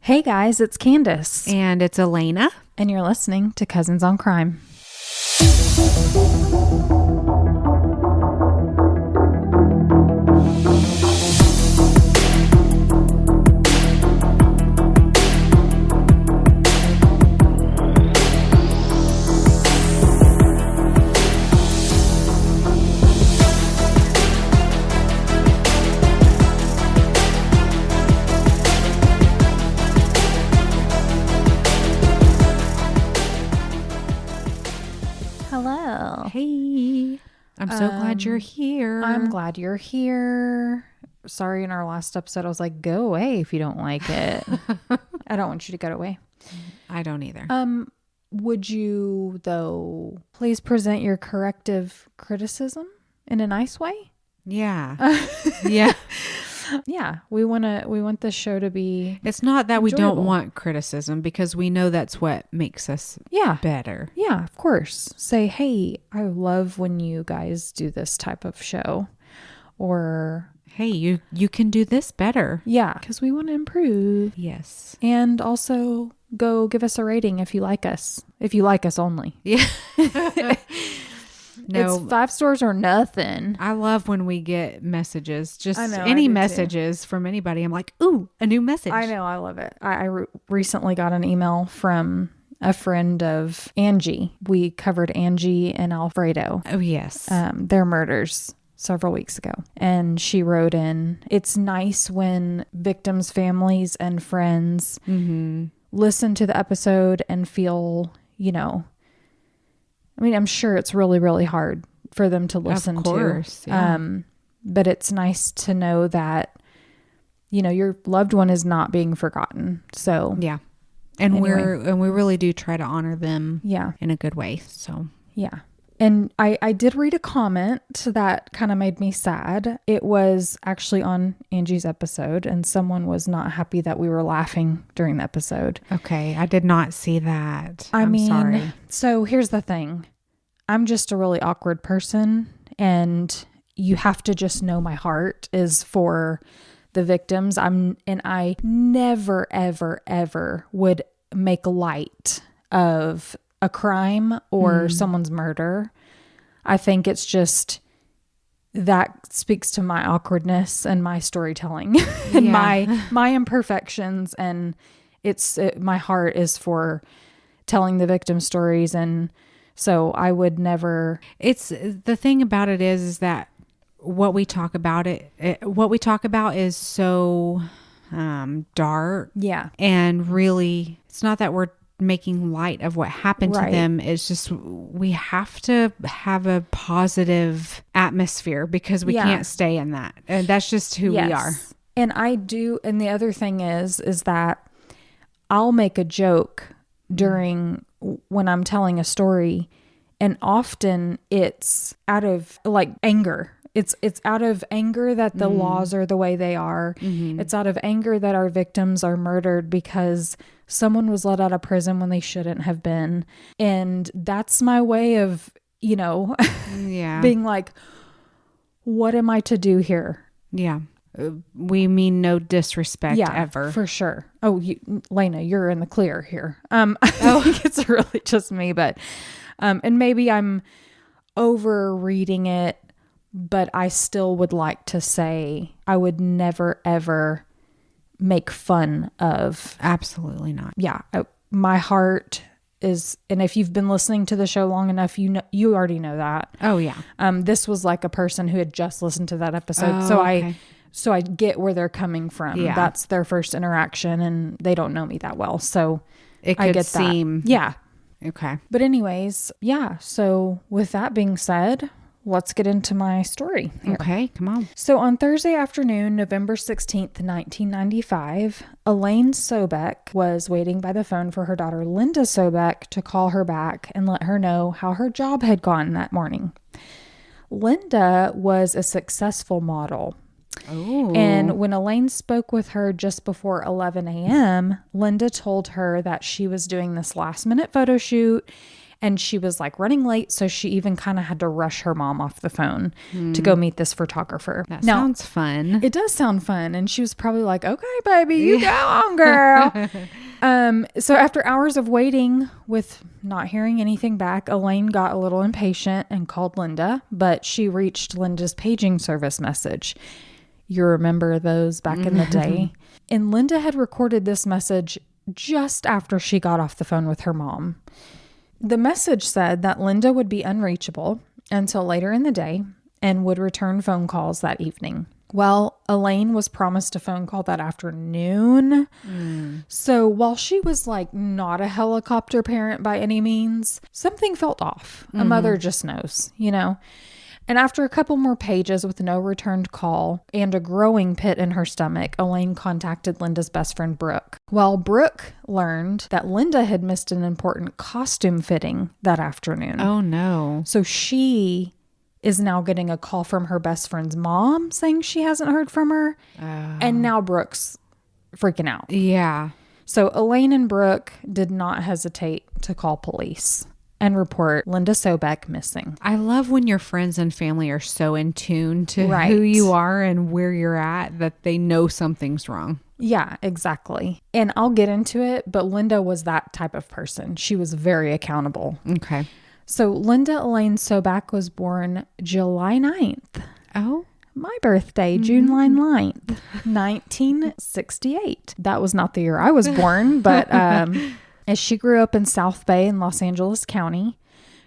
Hey guys, it's Candace. And it's Elena. And you're listening to Cousins on Crime. Hey, I'm so glad you're here. I'm glad you're here. Sorry, in our last episode, I was like, go away if you don't like it. I don't want you to go away. I don't either. Would you, though, please present your corrective criticism in a nice way? Yeah. Yeah. Yeah, we want this show to be It's not that enjoyable. we don't want criticism, because we know that's what makes us better. Yeah, of course. Say, hey, I love when you guys do this type of show. Or, Hey, you can do this better. yeah, because we want to improve. Yes. And also go give us a rating if you like us. If you like us only. Yeah. It's 5 stars or nothing. I love when we get messages, just I know, I any do messages from anybody. I'm like, ooh, a new message. I know, I love it. I recently got an email from a friend of Angie. We covered Angie and Alfredo. Oh, yes. Their murders several weeks ago. And she wrote in, it's nice when victims' families and friends listen to the episode and feel, I mean, I'm sure it's really, really hard for them to listen of course, to. Yeah. But it's nice to know that, your loved one is not being forgotten. So Yeah. And Anyway. we really do try to honor them yeah. in a good way. So Yeah. And I did read a comment that kind of made me sad. It was actually on Angie's episode, and someone was not happy that we were laughing during the episode. okay, I did not see that. I mean, sorry. So here's the thing. I'm just a really awkward person, and you have to just know my heart is for the victims. I never, ever, ever would make light of a crime or someone's murder. I think it's just that speaks to my awkwardness and my storytelling and my imperfections, and my heart is for telling the victim stories, and so I would never. It's the thing about it is that what we talk about is so dark. Yeah. And really, it's not that we're making light of what happened to them. It's just we have to have a positive atmosphere, because we can't stay in that. And that's just who we are. And I do. And the other thing is that I'll make a joke during when I'm telling a story, and often it's out of like anger. It's out of anger that the laws are the way they are. It's out of anger that our victims are murdered because someone was let out of prison when they shouldn't have been. And that's my way of, being like, what am I to do here? Yeah. We mean no disrespect ever. For sure. Oh, Lena, you're in the clear here. I think it's really just me, but, and maybe I'm over reading it, but I still would like to say I would never, ever make fun of. Absolutely not. Yeah. My heart is, and if you've been listening to the show long enough, you already know that. Oh yeah. This was like a person who had just listened to that episode. Oh, So I get where they're coming from. Yeah. That's their first interaction, and they don't know me that well. So It I could get seem. that. Yeah. Okay. But anyways, yeah. So with that being said, let's get into my story here. Okay, come on. So on Thursday afternoon, November 16th, 1995, Elaine Sobek was waiting by the phone for her daughter Linda Sobek to call her back and let her know how her job had gone that morning. Linda was a successful model. Oh. And when Elaine spoke with her just before 11 a.m., Linda told her that she was doing this last minute photo shoot And she was like running late. So she even kind of had to rush her mom off the phone to go meet this photographer. That sounds fun. It does sound fun. And she was probably like, okay, baby, you go on, girl. So after hours of waiting with not hearing anything back, Elaine got a little impatient and called Linda, but she reached Linda's paging service message. You remember those back in the day? And Linda had recorded this message just after she got off the phone with her mom. The message said that Linda would be unreachable until later in the day and would return phone calls that evening. Well, Elaine was promised a phone call that afternoon. So while she was like not a helicopter parent by any means, something felt off. A mother just knows, you know. And after a couple more pages with no returned call and a growing pit in her stomach, Elaine contacted Linda's best friend, Brooke. Well, Brooke learned that Linda had missed an important costume fitting that afternoon. Oh, no. So she is now getting a call from her best friend's mom saying she hasn't heard from her. And now Brooke's freaking out. Yeah. So Elaine and Brooke did not hesitate to call police and report Linda Sobek missing. I love when your friends and family are so in tune to who you are and where you're at that they know something's wrong. Yeah, exactly. And I'll get into it, but Linda was that type of person. She was very accountable. Okay. So Linda Elaine Sobek was born July 9th. Oh. My birthday, July 9th, 1968. That was not the year I was born, but as she grew up in South Bay in Los Angeles County,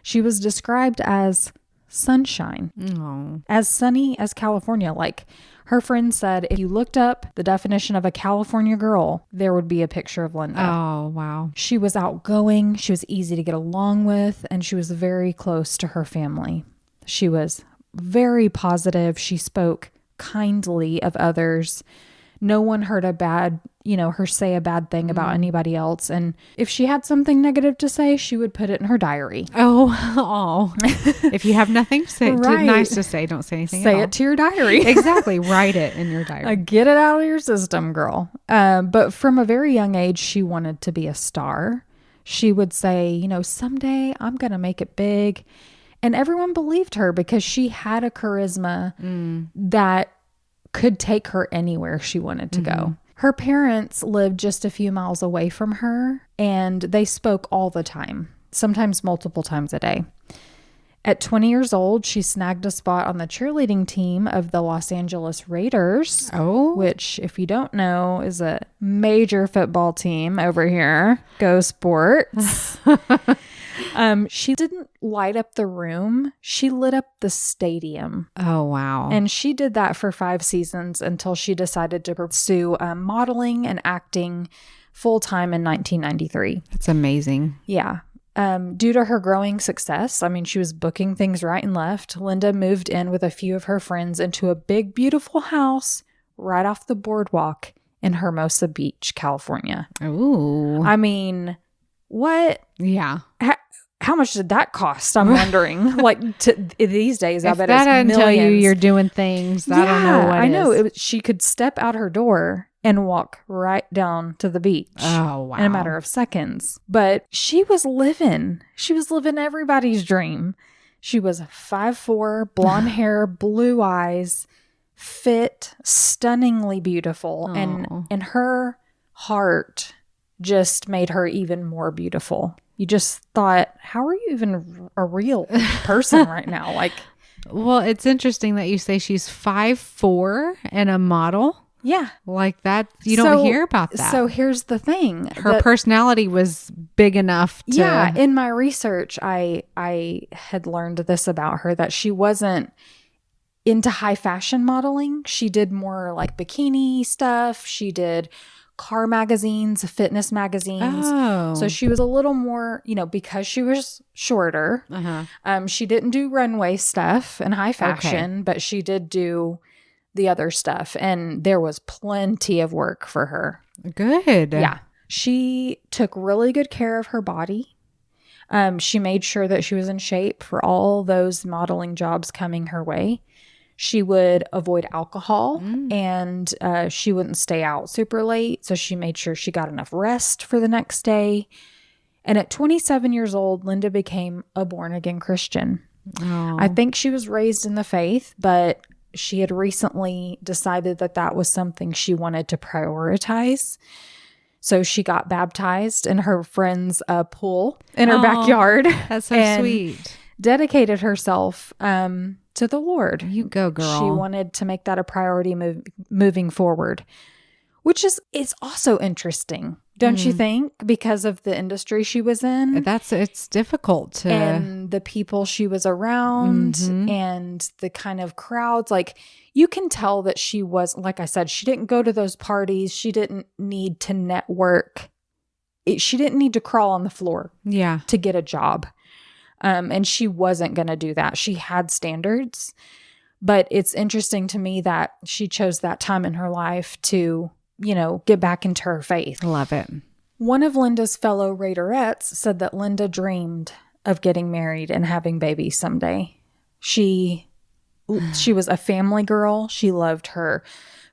she was described as sunshine, as sunny as California. Like her friend said, if you looked up the definition of a California girl, there would be a picture of Linda. Oh, wow. She was outgoing. She was easy to get along with, and she was very close to her family. She was very positive. She spoke kindly of others. No one heard her say a bad thing about anybody else. And if she had something negative to say, she would put it in her diary. Oh. If you have nothing nice to say, don't say anything Say at all. it to your diary. Exactly. Write it in your diary. Get it out of your system, girl. But from a very young age, she wanted to be a star. She would say, someday I'm going to make it big. And everyone believed her because she had a charisma that could take her anywhere she wanted to go. Her parents lived just a few miles away from her, and they spoke all the time, sometimes multiple times a day. At 20 years old, she snagged a spot on the cheerleading team of the Los Angeles Raiders, which, if you don't know, is a major football team over here. Go Sports. She didn't light up the room. She lit up the stadium. Oh, wow. And she did that for 5 seasons until she decided to pursue modeling and acting full-time in 1993. That's amazing. Yeah. Due to her growing success, she was booking things right and left. Linda moved in with a few of her friends into a big, beautiful house right off the boardwalk in Hermosa Beach, California. Ooh. What? Yeah. How much did that cost? I'm wondering. These days, I bet that it's doesn't millions. tell you you're doing things. I don't know what I know. She could step out her door and walk right down to the beach. Oh, wow. In a matter of seconds. But she was living everybody's dream. She was 5'4", blonde hair, blue eyes, fit, stunningly beautiful. And her heart just made her even more beautiful. You just thought, how are you even a real person right now? Well, it's interesting that you say she's 5'4" and a model. Yeah. Like that. You don't hear about that. So here's the thing. Her personality was big enough to... Yeah. In my research, I had learned this about her, that she wasn't into high fashion modeling. She did more like bikini stuff. She did car magazines, fitness magazines. Oh. So she was a little more, because she was shorter. She didn't do runway stuff and high fashion, but she did do the other stuff. And there was plenty of work for her. Good. Yeah. She took really good care of her body. She made sure that she was in shape for all those modeling jobs coming her way. She would avoid alcohol and she wouldn't stay out super late. So she made sure she got enough rest for the next day. And at 27 years old, Linda became a born-again Christian. Oh. I think she was raised in the faith, but she had recently decided that that was something she wanted to prioritize. So she got baptized in her friend's pool in her backyard. That's so sweet. Dedicated herself to the Lord. You go, girl. She wanted to make that a priority moving forward, which is also interesting, don't you think? Because of the industry she was in. It's difficult to... And the people she was around and the kind of crowds. Like, you can tell that she was, like I said, she didn't go to those parties. She didn't need to network. She didn't need to crawl on the floor to get a job. And she wasn't going to do that. She had standards. But it's interesting to me that she chose that time in her life to, get back into her faith. Love it. One of Linda's fellow Raiderettes said that Linda dreamed of getting married and having babies someday. She was a family girl. She loved her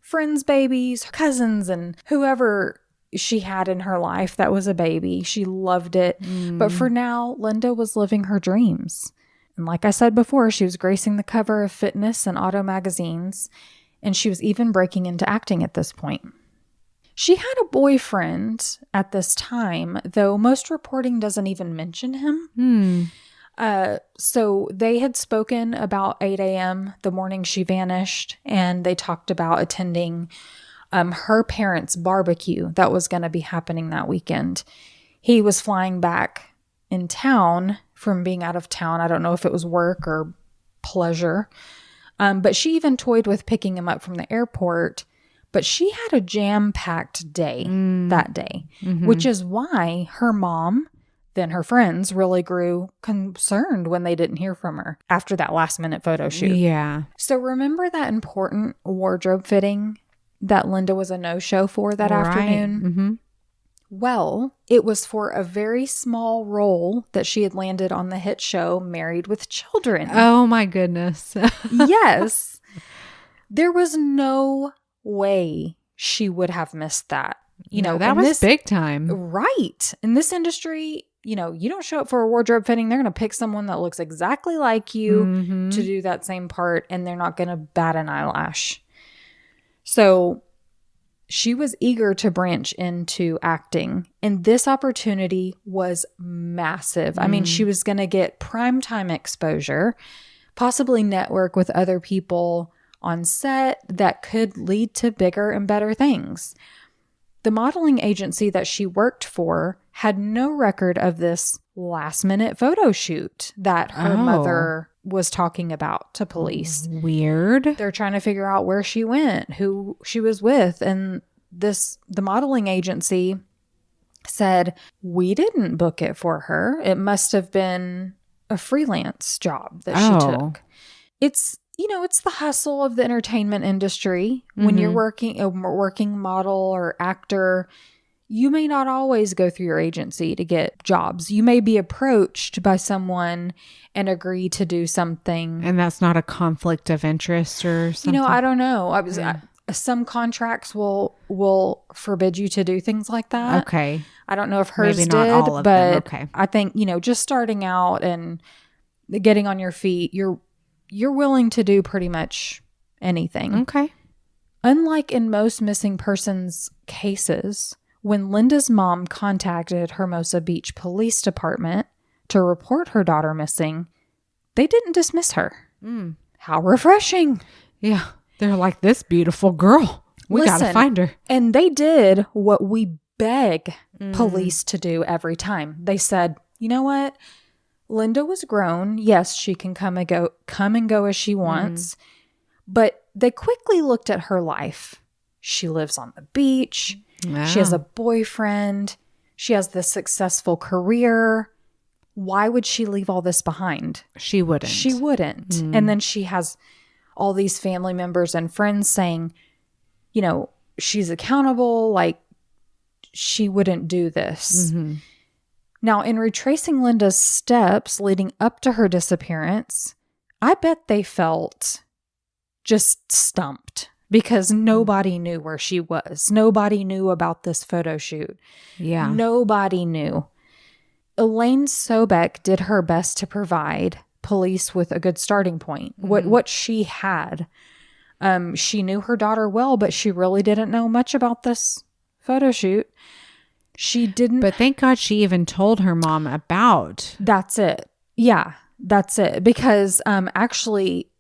friends' babies, her cousins, and whoever she had in her life that was a baby. She loved it. But for now, Linda was living her dreams. And like I said before, she was gracing the cover of fitness and auto magazines, and she was even breaking into acting at this point. She had a boyfriend at this time, though most reporting doesn't even mention him. So they had spoken about 8 a.m. the morning she vanished, and they talked about attending her parents' barbecue that was going to be happening that weekend. He was flying back in town from being out of town. I don't know if it was work or pleasure. But she even toyed with picking him up from the airport. But she had a jam-packed day that day, which is why her mom, then her friends, really grew concerned when they didn't hear from her after that last-minute photo shoot. Yeah. So remember that important wardrobe fitting that Linda was a no-show for that afternoon? Well, it was for a very small role that she had landed on the hit show Married with Children. Oh, my goodness. Yes. There was no way she would have missed that. That was big time. Right. In this industry, you don't show up for a wardrobe fitting. They're going to pick someone that looks exactly like you to do that same part, and they're not going to bat an eyelash. So she was eager to branch into acting, and this opportunity was massive. I mean, she was going to get primetime exposure, possibly network with other people on set that could lead to bigger and better things. The modeling agency that she worked for had no record of this last-minute photo shoot that her mother was talking about to police. Weird. They're trying to figure out where she went, who she was with, and the modeling agency said, "We didn't book it for her. It must have been a freelance job that she took." It's the hustle of the entertainment industry. When you're working a working model or actor, you may not always go through your agency to get jobs. You may be approached by someone and agree to do something. And that's not a conflict of interest or something? I don't know. Some contracts will forbid you to do things like that. Okay. I don't know if hers Maybe not did, all of but them. Okay. I think, just starting out and getting on your feet, you're willing to do pretty much anything. Okay. Unlike in most missing persons cases, when Linda's mom contacted Hermosa Beach Police Department to report her daughter missing, they didn't dismiss her. How refreshing. Yeah. They're like, this beautiful girl. We got to find her. And they did what we beg police to do every time. They said, you know what? Linda was grown. Yes, she can come and go as she wants. But they quickly looked at her life. She lives on the beach. Wow. She has a boyfriend. She has this successful career. Why would she leave all this behind? She wouldn't. She wouldn't. And then she has all these family members and friends saying, she's accountable. Like, she wouldn't do this. Now, in retracing Linda's steps leading up to her disappearance, I bet they felt just stumped because nobody knew where she was. Nobody knew about this photo shoot. Yeah. Nobody knew. Elaine Sobek did her best to provide police with a good starting point. What she had. She knew her daughter well, but she really didn't know much about this photo shoot. She didn't. But thank God she even told her mom about. That's it. Yeah, that's it. Because actually,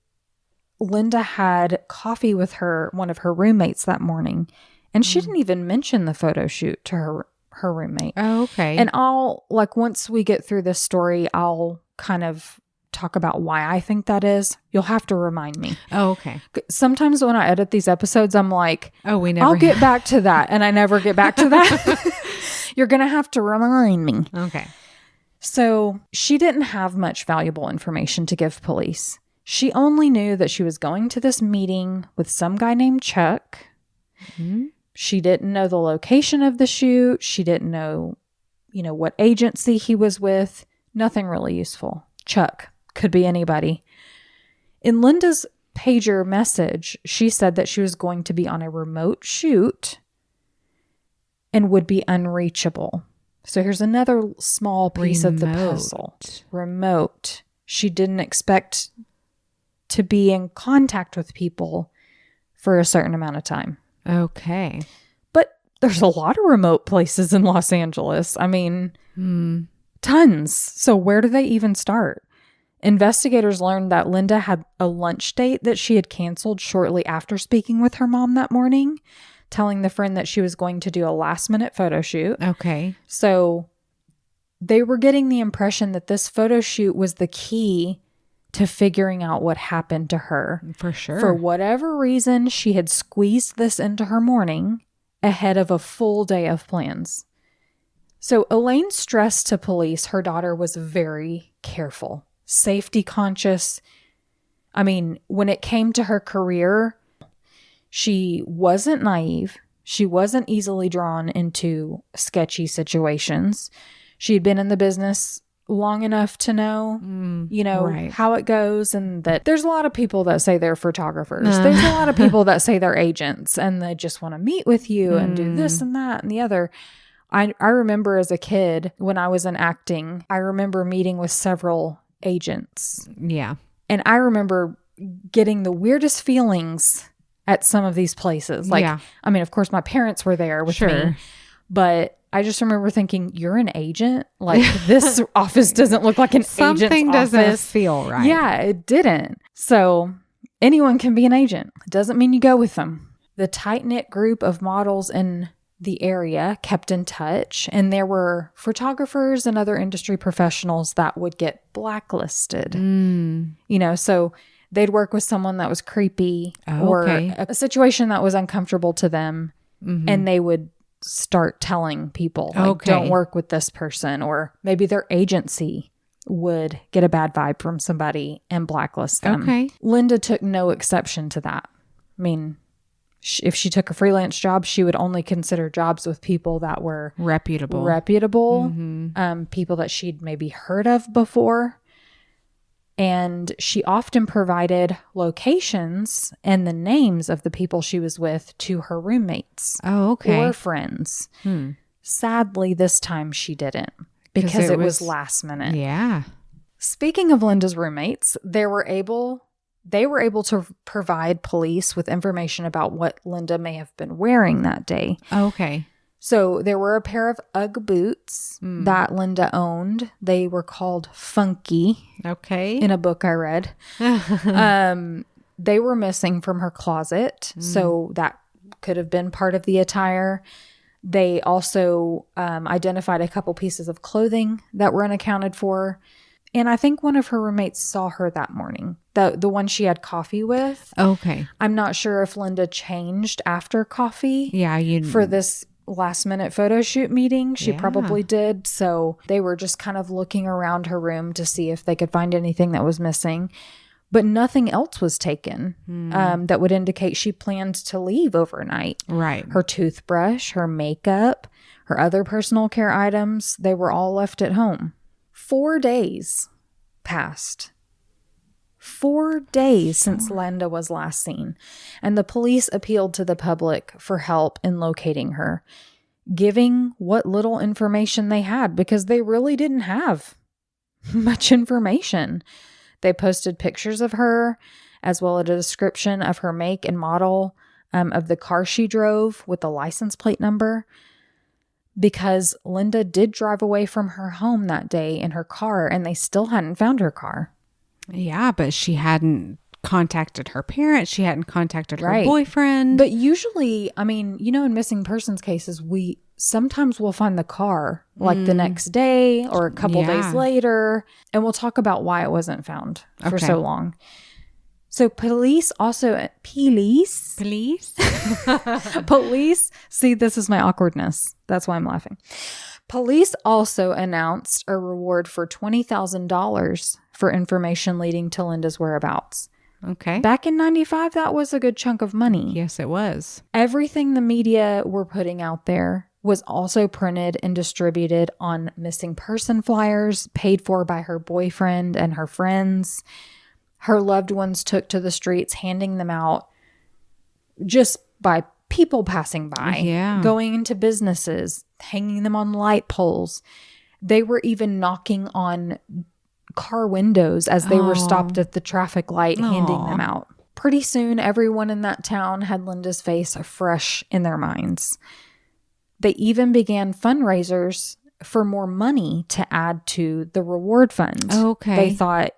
Linda had coffee with one of her roommates that morning, and she didn't even mention the photo shoot to her roommate. Oh, okay. And once we get through this story, I'll kind of talk about why I think that is. You'll have to remind me. Oh, okay. Sometimes when I edit these episodes, I'm like, I'll get back to that. And I never get back to that. You're going to have to remind me. Okay. So she didn't have much valuable information to give police. She only knew that she was going to this meeting with some guy named Chuck. Mm-hmm. She didn't know the location of the shoot. She didn't know, what agency he was with. Nothing really useful. Chuck. Could be anybody. In Linda's pager message, she said that she was going to be on a remote shoot and would be unreachable. So here's another small piece of the puzzle. Remote. She didn't expect to be in contact with people for a certain amount of time. Okay. But there's a lot of remote places in Los Angeles. I mean, tons. So where do they even start? Investigators learned that Linda had a lunch date that she had canceled shortly after speaking with her mom that morning, telling the friend that she was going to do a last-minute photo shoot. Okay. So they were getting the impression that this photo shoot was the key to figuring out what happened to her. For sure. For whatever reason, she had squeezed this into her morning ahead of a full day of plans. So Elaine stressed to police her daughter was very careful. Safety conscious. I mean, when it came to her career, she wasn't naive. She wasn't easily drawn into sketchy situations. She had been in the business long enough to know, right, how it goes, and that there's a lot of people that say they're photographers. There's a lot of people that say they're agents and they just want to meet with you and do this and that and the other. I remember as a kid when I was in acting, I remember meeting with several agents. Yeah. And I remember getting the weirdest feelings at some of these places. Like, yeah. I mean, of course, my parents were there with me, but I just remember thinking, you're an agent? Like, this office doesn't look like an agent's office. Something doesn't feel right. Yeah, it didn't. So anyone can be an agent. It doesn't mean you go with them. The tight-knit group of models in the area kept in touch, and there were photographers and other industry professionals that would get blacklisted. So they'd work with someone that was creepy or a situation that was uncomfortable to them, and they would start telling people, like, don't work with this person, or maybe their agency would get a bad vibe from somebody and blacklist them. Linda took no exception to that. I mean, if she took a freelance job, she would only consider jobs with people that were reputable, people that she'd maybe heard of before. And she often provided locations and the names of the people she was with to her roommates or friends. Sadly, this time she didn't, because it was last minute. Yeah. Speaking of Linda's roommates, they were able to provide police with information about what Linda may have been wearing that day. So there were a pair of Ugg boots that Linda owned. They were called Funky. In a book I read. They were missing from her closet. So that could have been part of the attire. They also identified a couple pieces of clothing that were unaccounted for. And I think one of her roommates saw her that morning. The one she had coffee with. I'm not sure if Linda changed after coffee. For this last minute photo shoot meeting. She probably did. So they were just kind of looking around her room to see if they could find anything that was missing. But nothing else was taken that would indicate she planned to leave overnight. Right. Her toothbrush, her makeup, her other personal care items, they were all left at home. 4 days passed. 4 days since Linda was last seen, and the police appealed to the public for help in locating her. giving what little information they had because they really didn't have much information. They posted pictures of her as well as a description of her make and model of the car she drove with the license plate number, because Linda did drive away from her home that day in her car and they still hadn't found her car. Yeah, but she hadn't contacted her parents. She hadn't contacted her boyfriend. But usually, I mean, in missing persons cases, we sometimes will find the car like the next day or a couple days later. And we'll talk about why it wasn't found for so long. So police, see, this is my awkwardness. That's why I'm laughing. Police also announced a reward for $20,000 for information leading to Linda's whereabouts. Okay. Back in 95, that was a good chunk of money. Yes, it was. Everything the media were putting out there was also printed and distributed on missing person flyers paid for by her boyfriend and her friends. Her loved ones took to the streets, handing them out just by people passing by, going into businesses, hanging them on light poles. They were even knocking on car windows as they were stopped at the traffic light, handing them out. Pretty soon, everyone in that town had Linda's face fresh in their minds. They even began fundraisers for more money to add to the reward fund. Okay. They thought,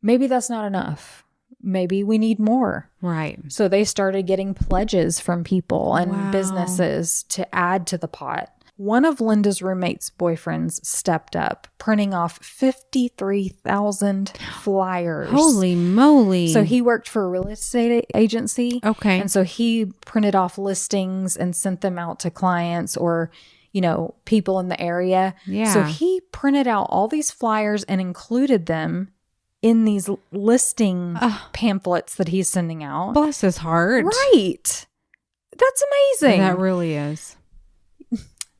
maybe that's not enough. Maybe we need more. Right. So they started getting pledges from people and businesses to add to the pot. One of Linda's roommate's boyfriends stepped up, printing off 53,000 flyers. Holy moly. So he worked for a real estate agency. Okay. And so he printed off listings and sent them out to clients or, people in the area. Yeah. So he printed out all these flyers and included them in these listing pamphlets that he's sending out. Bless his heart. Right. That's amazing. That really is.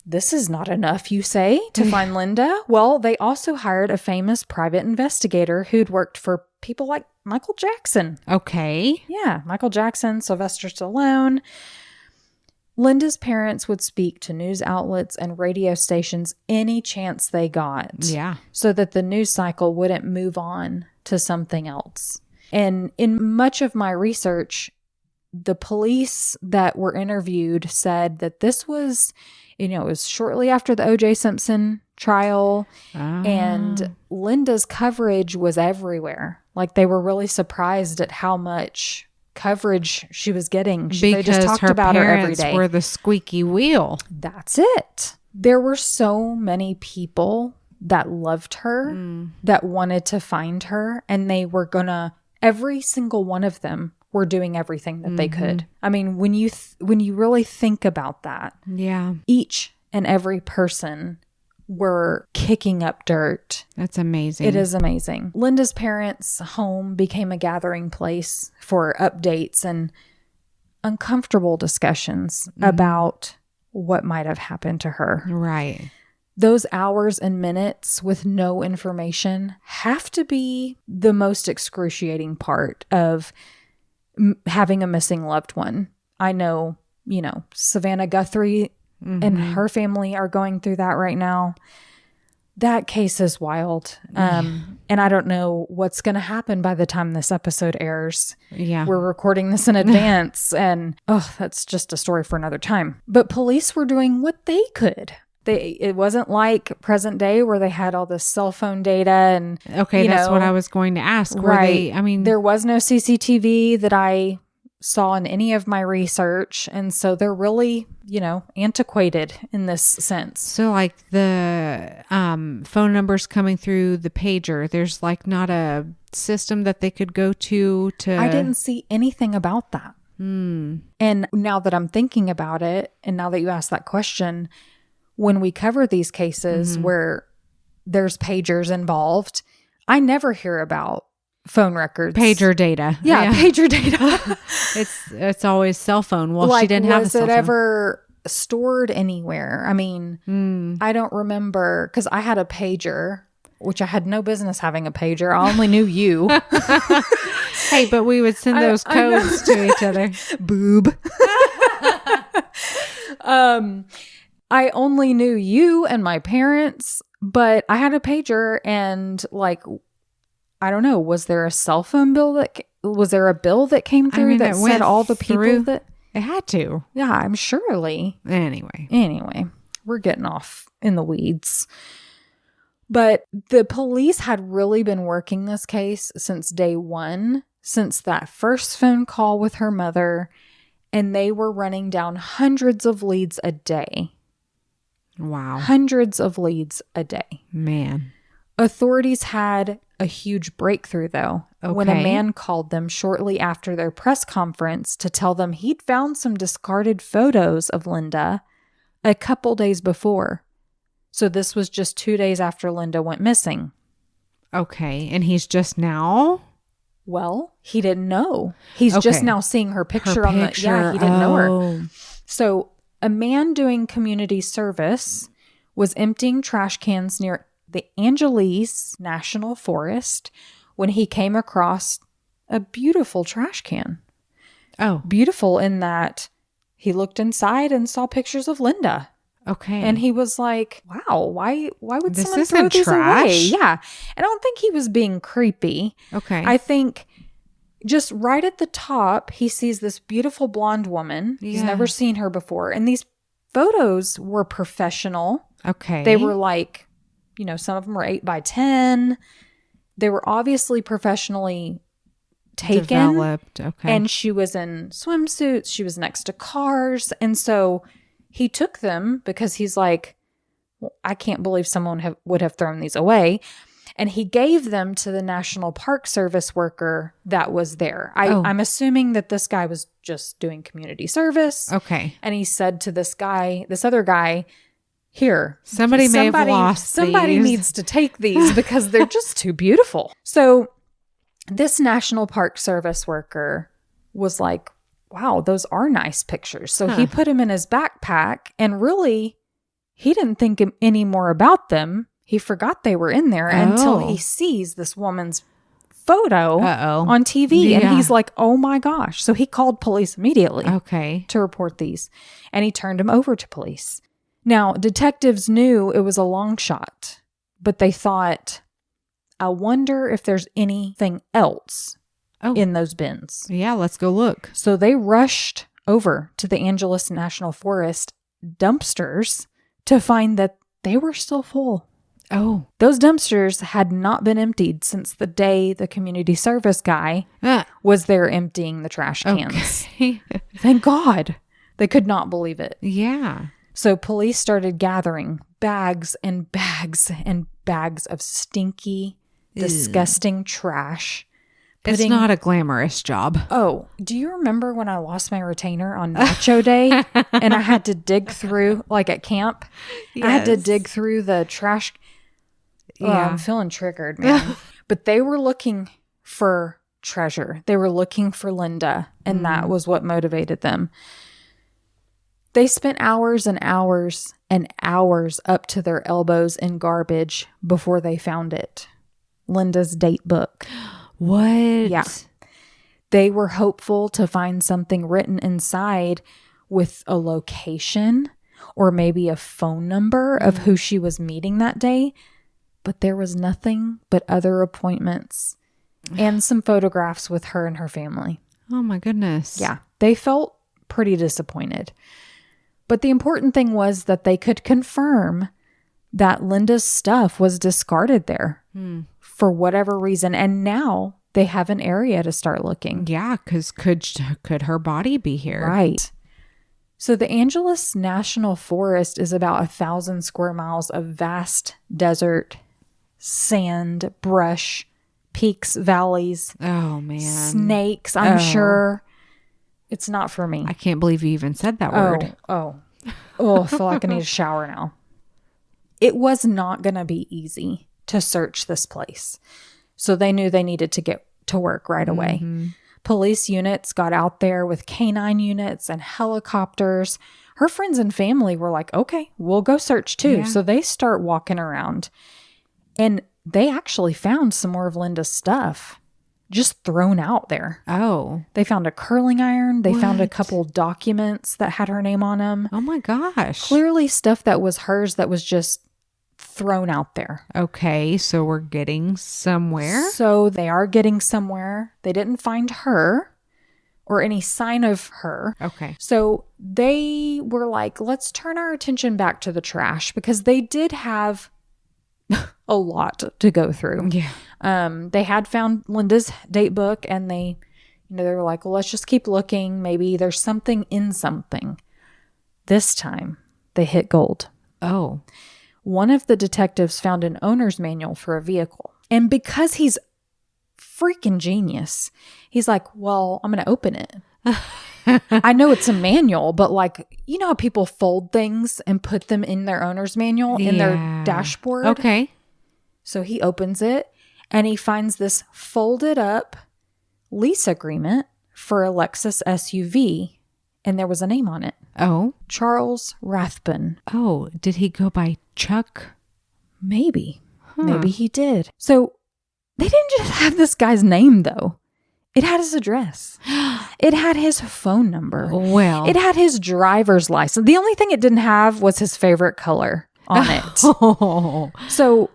This is not enough, you say, to find Linda? Well, they also hired a famous private investigator who'd worked for people like Michael Jackson. Okay. Yeah, Michael Jackson, Sylvester Stallone. Linda's parents would speak to news outlets and radio stations any chance they got. Yeah. So that the news cycle wouldn't move on to something else. And in much of my research, the police that were interviewed said that this was, it was shortly after the O.J. Simpson trial, and Linda's coverage was everywhere. Like, they were really surprised at how much coverage she was getting. They just talked about her every day. Were the squeaky wheel. That's it. There were so many people that loved her, that wanted to find her, and they were gonna, every single one of them were doing everything that they could. I mean, when you really think about that, each and every person were kicking up dirt. That's amazing. It is amazing. Linda's parents' home became a gathering place for updates and uncomfortable discussions about what might have happened to her. Right. Those hours and minutes with no information have to be the most excruciating part of having a missing loved one. I know, Savannah Guthrie and her family are going through that right now. That case is wild. And I don't know what's going to happen by the time this episode airs. Yeah. We're recording this in advance and that's just a story for another time. But police were doing what they could. It wasn't like present day where they had all this cell phone data and that's what I was going to ask. Right. There was no CCTV that I saw in any of my research. And so they're really, antiquated in this sense. So like the phone numbers coming through the pager, there's like not a system that they could go to. I didn't see anything about that. And now that I'm thinking about it, and now that you asked that question, when we cover these cases where there's pagers involved, I never hear about phone records. Pager data. Yeah. Pager data. It's always cell phone. Well, she didn't have a cell phone. Was it ever stored anywhere? I mean, I don't remember, because I had a pager, which I had no business having a pager. I only knew you. Hey, but we would send those codes to each other. Boob. I only knew you and my parents, but I had a pager and like, I don't know, was there a cell phone bill was there a bill that came through that said all the people that... It had to. Yeah, I'm surely. Anyway, we're getting off in the weeds. But the police had really been working this case since day one, since that first phone call with her mother, and they were running down hundreds of leads a day. Wow. Hundreds of leads a day. Man. Authorities had a huge breakthrough, though, when a man called them shortly after their press conference to tell them he'd found some discarded photos of Linda a couple days before. So this was just 2 days after Linda went missing. Okay. And he's just now? Well, he didn't know. He's just now seeing her picture on the... Yeah, he didn't know her. So a man doing community service was emptying trash cans near the Angeles National Forest when he came across a beautiful trash can. Oh. Beautiful in that he looked inside and saw pictures of Linda. Okay. And he was like, wow, why would someone throw these away? Yeah. And I don't think he was being creepy. Okay. I think just right at the top, he sees this beautiful blonde woman. Yeah. He's never seen her before. And these photos were professional. Okay. They were like, you know, some of them were 8x10. They were obviously professionally taken. Developed. Okay. And she was in swimsuits. She was next to cars. And so he took them because he's like, well, I can't believe someone would have thrown these away. And he gave them to the National Park Service worker that was there. I'm assuming that this guy was just doing community service. Okay. And he said to this other guy, here, somebody may have lost somebody these. Needs to take these because they're just too beautiful. So this National Park Service worker was like, wow, those are nice pictures. So he put them in his backpack, and really, he didn't think any more about them. He forgot they were in there until he sees this woman's photo on TV. Yeah. And he's like, oh my gosh. So he called police immediately to report these. And he turned him over to police. Now, detectives knew it was a long shot, but they thought, I wonder if there's anything else in those bins. Yeah, let's go look. So they rushed over to the Angeles National Forest dumpsters to find that they were still full. Oh. Those dumpsters had not been emptied since the day the community service guy was there emptying the trash cans. Okay. Thank God. They could not believe it. Yeah. So police started gathering bags and bags and bags of stinky, disgusting trash. It's not a glamorous job. Oh, do you remember when I lost my retainer on Nacho Day and I had to dig through, like at camp? Yes. I had to dig through the trash. Yeah. I'm feeling triggered, man. But they were looking for treasure. They were looking for Linda, and that was what motivated them. They spent hours and hours and hours up to their elbows in garbage before they found it. Linda's date book. What? Yeah. They were hopeful to find something written inside with a location or maybe a phone number of who she was meeting that day. But there was nothing but other appointments and some photographs with her and her family. Oh my goodness. Yeah. They felt pretty disappointed. But the important thing was that they could confirm that Linda's stuff was discarded there for whatever reason. And now they have an area to start looking. Yeah, because could her body be here? Right. So the Angeles National Forest is about 1,000 square miles of vast desert, sand, brush, peaks, valleys. Oh, man. Snakes, I'm sure. It's not for me. I can't believe you even said that word. Oh, I feel like I need a shower now. It was not going to be easy to search this place. So they knew they needed to get to work right away. Mm-hmm. Police units got out there with canine units and helicopters. Her friends and family were like, okay, we'll go search too. Yeah. So they start walking around. And they actually found some more of Linda's stuff. just thrown out there. Oh. They found a curling iron. They found a couple documents that had her name on them. Oh my gosh. Clearly stuff that was hers that was just thrown out there. Okay, so we're getting somewhere. So they are getting somewhere. They didn't find her or any sign of her. Okay. So they were like, let's turn our attention back to the trash, because they did have a lot to go through. Yeah. They had found Linda's date book, and they were like, well, let's just keep looking. Maybe there's something in something. This time they hit gold. Oh. One of the detectives found an owner's manual for a vehicle. And because he's freaking genius, he's like, well, I'm going to open it. I know it's a manual, but like, you know how people fold things and put them in their owner's manual in their dashboard? Okay. So he opens it and he finds this folded up lease agreement for a Lexus SUV, and there was a name on it. Oh. Charles Rathbun. Oh, did he go by Chuck? Maybe. Maybe he did. So they didn't just have this guy's name, though. It had his address. It had his phone number. Well. It had his driver's license. The only thing it didn't have was his favorite color on it. Oh. So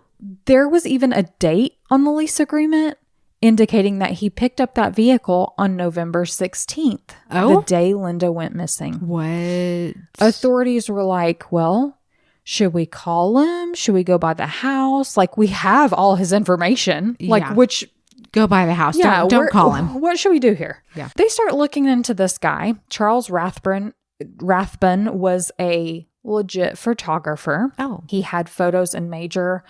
there was even a date on the lease agreement indicating that he picked up that vehicle on November 16th, the day Linda went missing. What? Authorities were like, well, should we call him? Should we go by the house? Like, we have all his information. Like, which... Go by the house. Yeah, don't call him. What should we do here? Yeah. They start looking into this guy. Charles Rathbun was a legit photographer. Oh. He had photos in major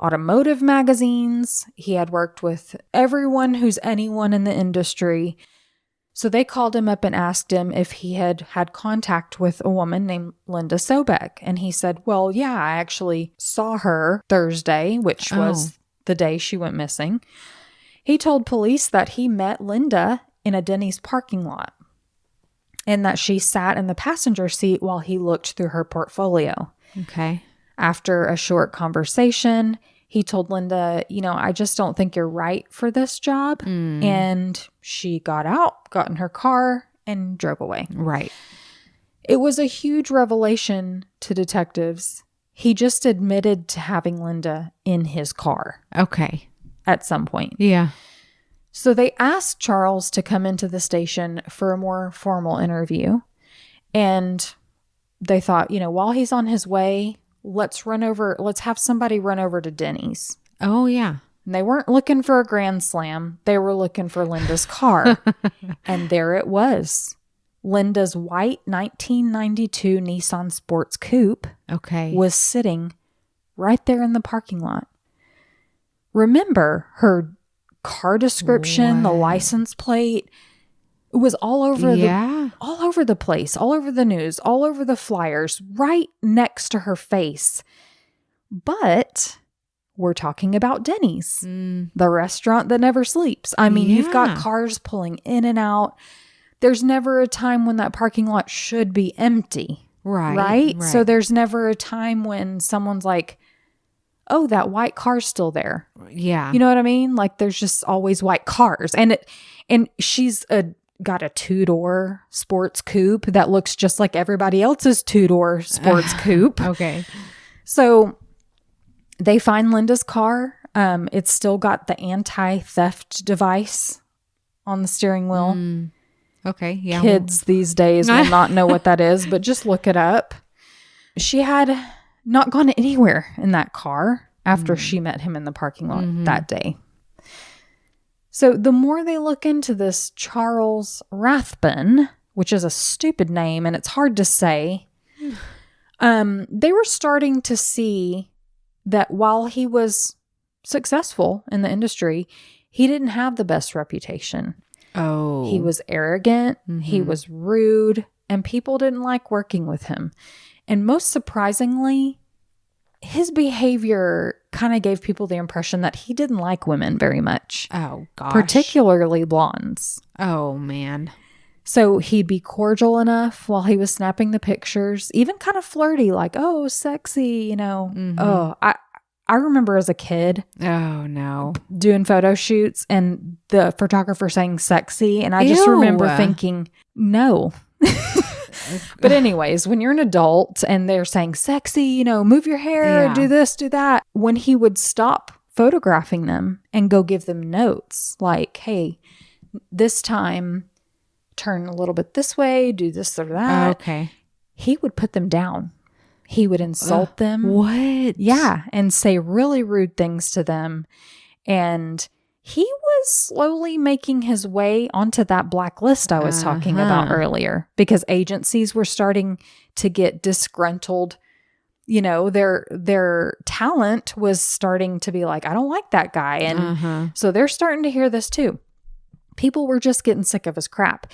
automotive magazines. He had worked with everyone who's anyone in the industry. So they called him up and asked him if he had had contact with a woman named Linda Sobek. And he said, well, yeah, I actually saw her Thursday, which was the day she went missing. He told police that he met Linda in a Denny's parking lot and that she sat in the passenger seat while he looked through her portfolio. Okay. After a short conversation, he told Linda, I just don't think you're right for this job. And she got out, got in her car, and drove away. Right. It was a huge revelation to detectives. He just admitted to having Linda in his car. Okay. At some point. Yeah. So they asked Charles to come into the station for a more formal interview. And they thought, while he's on his way, let's have somebody run over to Denny's. Oh, yeah. And they weren't looking for a grand slam. They were looking for Linda's car. And there it was. Linda's white 1992 Nissan Sports Coupe was sitting right there in the parking lot. Remember her car description, the license plate. It was all over all over the place, all over the news, all over the flyers, right next to her face. But we're talking about Denny's, the restaurant that never sleeps. I mean, you've got cars pulling in and out. There's never a time when that parking lot should be empty. Right? So there's never a time when someone's like, oh, that white car's still there. Yeah. You know what I mean? Like, there's just always white cars. And she's got a two-door sports coupe that looks just like everybody else's two-door sports coupe. Okay. So they find Linda's car. It's still got the anti-theft device on the steering wheel. Okay. Yeah. Kids these days will not know what that is, but just look it up. She had not gone anywhere in that car after she met him in the parking lot that day. So the more they look into this Charles Rathbun, which is a stupid name and it's hard to say, they were starting to see that while he was successful in the industry, he didn't have the best reputation. Oh. He was arrogant, he was rude, and people didn't like working with him. And most surprisingly, his behavior kind of gave people the impression that he didn't like women very much. Oh, gosh. Particularly blondes. Oh, man. So he'd be cordial enough while he was snapping the pictures, even kind of flirty, like, oh, sexy, Oh, I I remember as a kid. Oh, no. Doing photo shoots and the photographer saying sexy. And I just remember thinking, no. But anyways, when you're an adult and they're saying sexy, you know, move your hair, do this, do that. When he would stop photographing them and go give them notes like, hey, this time turn a little bit this way, do this or that. Okay. He would put them down. He would insult them. What? Yeah. And say really rude things to them. And he was slowly making his way onto that blacklist I was talking about earlier, because agencies were starting to get disgruntled. You know, their talent was starting to be like, I don't like that guy. And so they're starting to hear this too. People were just getting sick of his crap.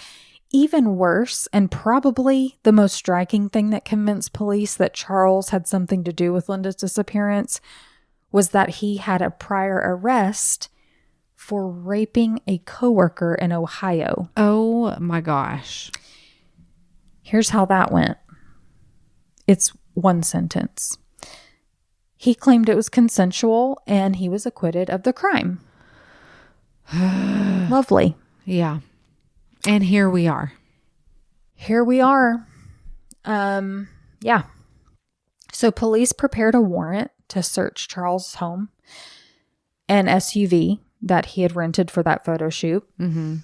Even worse, and probably the most striking thing that convinced police that Charles had something to do with Linda's disappearance, was that he had a prior arrest for raping a coworker in Ohio. Oh my gosh. Here's how that went. It's one sentence. He claimed it was consensual and he was acquitted of the crime. Lovely. Yeah. And here we are. Here we are. Yeah. So police prepared a warrant to search Charles' home and SUV that he had rented for that photo shoot. Mm-hmm.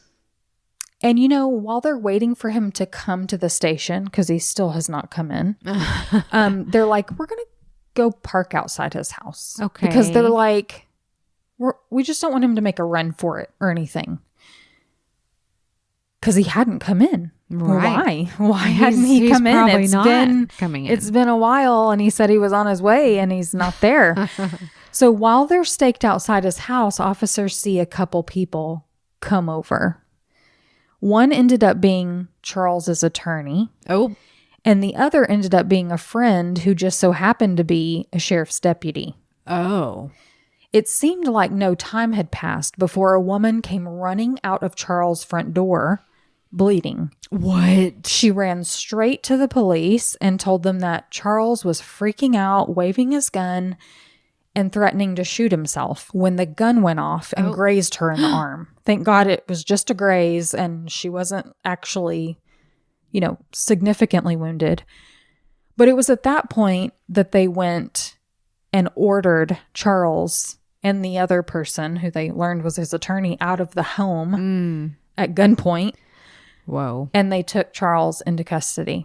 And, you know, while they're waiting for him to come to the station, because he still has not come in, they're like, we're going to go park outside his house. Okay. Because they're like, we just don't want him to make a run for it or anything. Because he hadn't come in. Right. Why hadn't he come in? It's not coming in. It's been a while, and he said he was on his way, and he's not there. So while they're staked outside his house, officers see a couple people come over. One ended up being Charles's attorney. Oh. And the other ended up being a friend who just so happened to be a sheriff's deputy. Oh. It seemed like no time had passed before a woman came running out of Charles' front door, bleeding. What? She ran straight to the police and told them that Charles was freaking out, waving his gun, and threatening to shoot himself when the gun went off and grazed her in the arm. Thank God it was just a graze and she wasn't actually, you know, significantly wounded. But it was at that point that they went and ordered Charles and the other person who they learned was his attorney out of the home at gunpoint. Whoa. And they took Charles into custody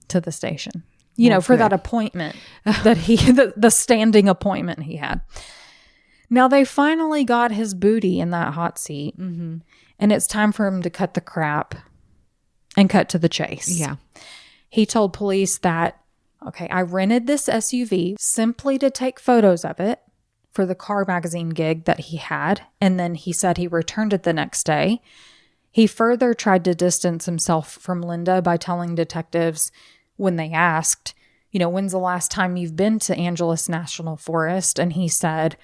to the station. You know, for that appointment that the standing appointment he had. Now they finally got his booty in that hot seat. And it's time for him to cut the crap and cut to the chase. Yeah. He told police that, okay, I rented this SUV simply to take photos of it for the car magazine gig that he had. And then he said he returned it the next day. He further tried to distance himself from Linda by telling detectives, when they asked, you know, when's the last time you've been to Angeles National Forest? And he said,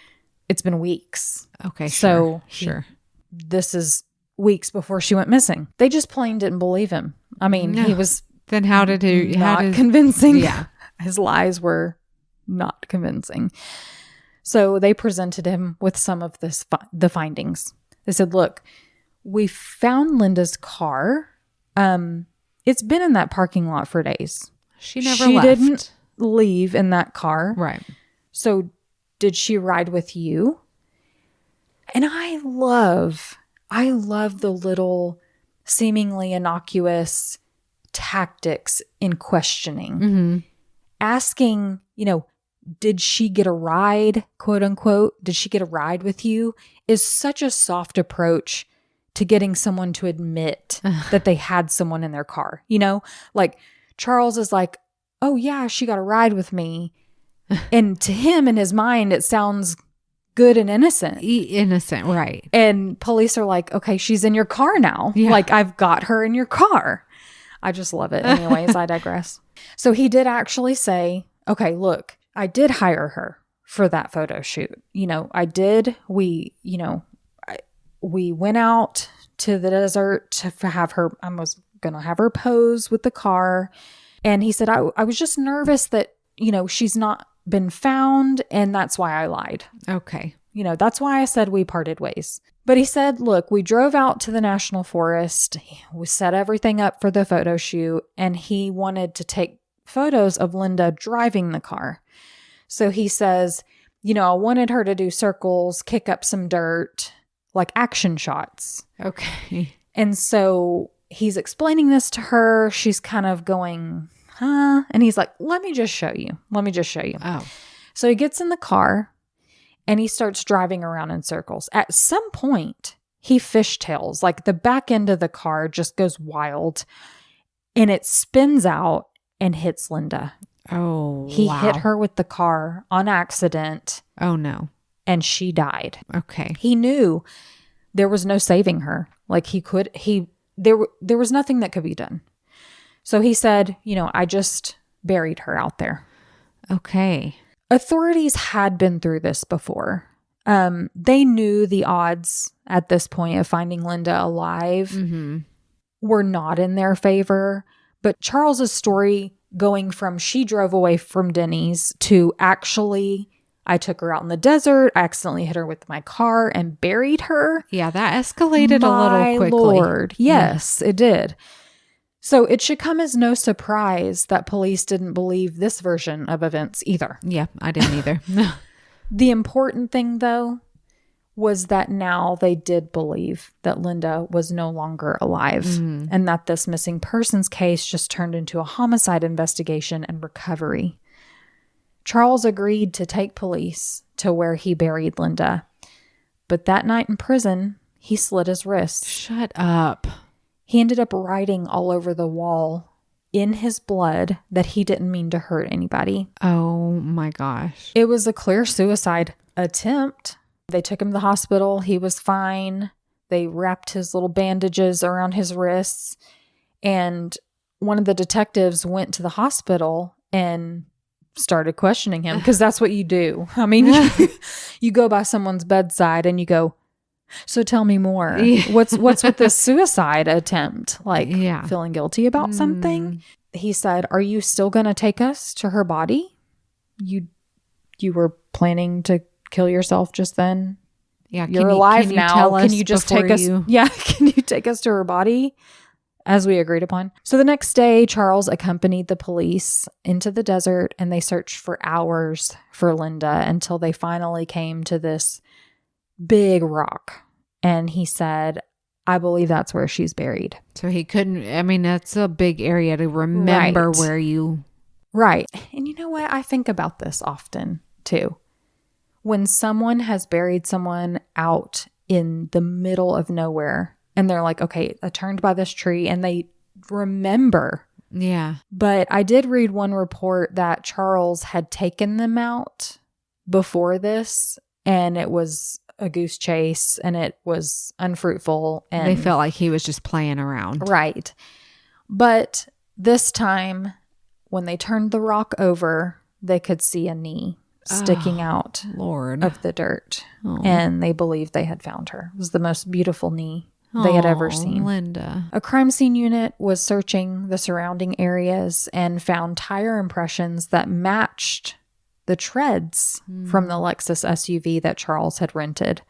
it's been weeks. Okay, so sure. This is weeks before she went missing. They just plain didn't believe him. I mean, he was then how did he not convincing. Yeah. His lies were not convincing. So they presented him with some of the findings. They said, look, we found Linda's car. It's been in that parking lot for days. She left. Didn't leave in that car. Right. So did she ride with you? And I love the little seemingly innocuous tactics in questioning. Asking, you know, did she get a ride, quote unquote? Did she get a ride with you? Is such a soft approach to getting someone to admit that they had someone in their car. You know, like Charles is like, oh yeah, she got a ride with me. And to him, in his mind, it sounds good and innocent. Innocent, right. And police are like, okay, she's in your car now. Yeah. Like, I've got her in your car. I just love it. Anyways, I digress. So he did actually say, okay, look, I did hire her for that photo shoot. You know, we went out to the desert to have her, I was going to have her pose with the car. And he said, I was just nervous that, you know, she's not been found, and that's why I lied. Okay. That's why I said we parted ways. But he said, look, we drove out to the national forest. We set everything up for the photo shoot, and he wanted to take photos of Linda driving the car. So he says, I wanted her to do circles, kick up some dirt, like action shots. Okay. And so he's explaining this to her. She's kind of going, huh? And he's like, let me just show you. Oh. So he gets in the car and he starts driving around in circles. At some point, he fishtails, like the back end of the car just goes wild and it spins out and hits Linda. Oh, He hit her with the car on accident. Oh, no. And she died. Okay. He knew there was no saving her. Like there was nothing that could be done. So he said, I just buried her out there. Okay. Authorities had been through this before. They knew the odds at this point of finding Linda alive were not in their favor. But Charles's story going from she drove away from Denny's to actually I took her out in the desert, I accidentally hit her with my car and buried her. Yeah, that escalated a little quickly. Lord. Yes, it did. So it should come as no surprise that police didn't believe this version of events either. Yeah, I didn't either. The important thing, though, was that now they did believe that Linda was no longer alive and that this missing persons case just turned into a homicide investigation and recovery. Charles agreed to take police to where he buried Linda. But that night in prison, he slit his wrists. Shut up. He ended up writing all over the wall in his blood that he didn't mean to hurt anybody. Oh my gosh. It was a clear suicide attempt. They took him to the hospital. He was fine. They wrapped his little bandages around his wrists. And one of the detectives went to the hospital and started questioning him because that's what you do. I mean, you go by someone's bedside and you go, so tell me more. What's with this suicide attempt? Like feeling guilty about something? He said, are you still going to take us to her body? You were planning to kill yourself just then? Yeah. You're alive now. Can you just take us? Yeah. Can you take us to her body? As we agreed upon. So the next day, Charles accompanied the police into the desert and they searched for hours for Linda until they finally came to this big rock. And he said, I believe that's where she's buried. So he couldn't, that's a big area to remember where you. Right. And you know what? I think about this often too. When someone has buried someone out in the middle of nowhere and they're like, okay, I turned by this tree and they remember. Yeah. But I did read one report that Charles had taken them out before this and it was a goose chase and it was unfruitful. And they felt like he was just playing around. Right. But this time when they turned the rock over, they could see a knee sticking out of the dirt. Oh. And they believed they had found her. It was the most beautiful knee they had ever seen. Linda. A crime scene unit was searching the surrounding areas and found tire impressions that matched the treads from the Lexus SUV that Charles had rented.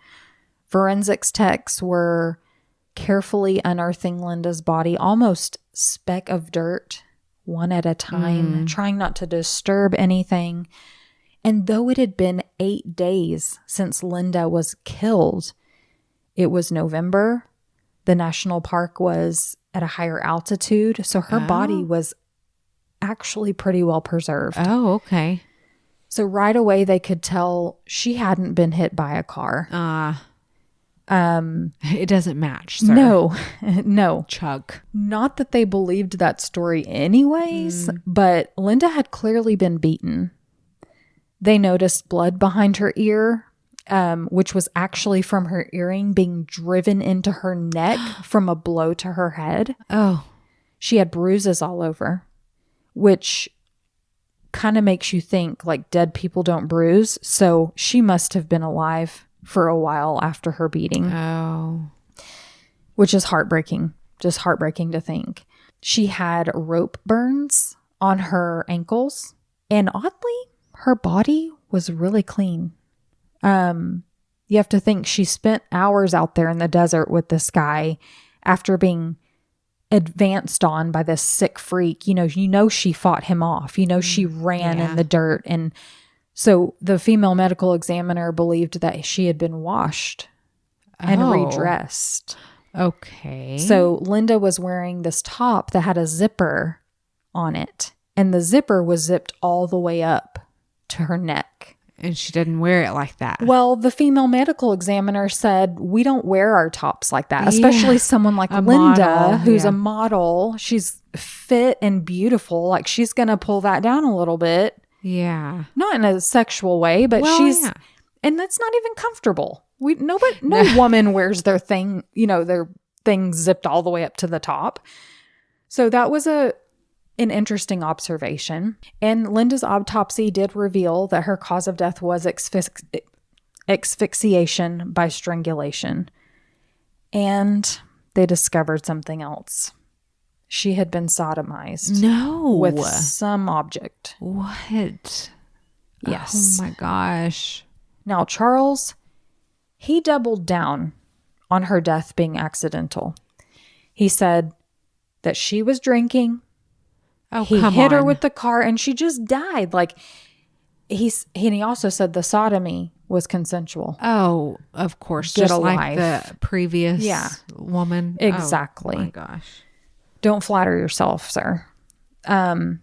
Forensics techs were carefully unearthing Linda's body, almost speck of dirt, one at a time, trying not to disturb anything. And though it had been 8 days since Linda was killed, it was November. The national park was at a higher altitude, so her body was actually pretty well preserved. Oh, okay. So right away they could tell she hadn't been hit by a car. It doesn't match, sir. No. Chug. Not that they believed that story anyways, but Linda had clearly been beaten. They noticed blood behind her ear, which was actually from her earring being driven into her neck from a blow to her head. Oh. She had bruises all over, which kind of makes you think like dead people don't bruise. So she must have been alive for a while after her beating. Oh. Which is heartbreaking. Just heartbreaking to think. She had rope burns on her ankles. And oddly, her body was really clean. You have to think she spent hours out there in the desert with this guy after being advanced on by this sick freak. You know, she fought him off. You know, she ran in the dirt. And so the female medical examiner believed that she had been washed and redressed. Okay. So Linda was wearing this top that had a zipper on it. And the zipper was zipped all the way up to her neck. And she didn't wear it like that. Well, the female medical examiner said, we don't wear our tops like that, especially someone like Linda, who's a model. She's fit and beautiful. Like, she's going to pull that down a little bit. Yeah. Not in a sexual way, but and that's not even comfortable. No woman wears their thing, their thing zipped all the way up to the top. So that was an interesting observation. And Linda's autopsy did reveal that her cause of death was asphyxiation by strangulation. And they discovered something else. She had been sodomized. No. With some object. What? Yes. Oh my gosh. Now, Charles, he doubled down on her death being accidental. He said that she was drinking. He hit her with the car and she just died. Like, he also said the sodomy was consensual. Oh, of course. Just like the previous woman. Exactly. Oh my gosh. Don't flatter yourself, sir.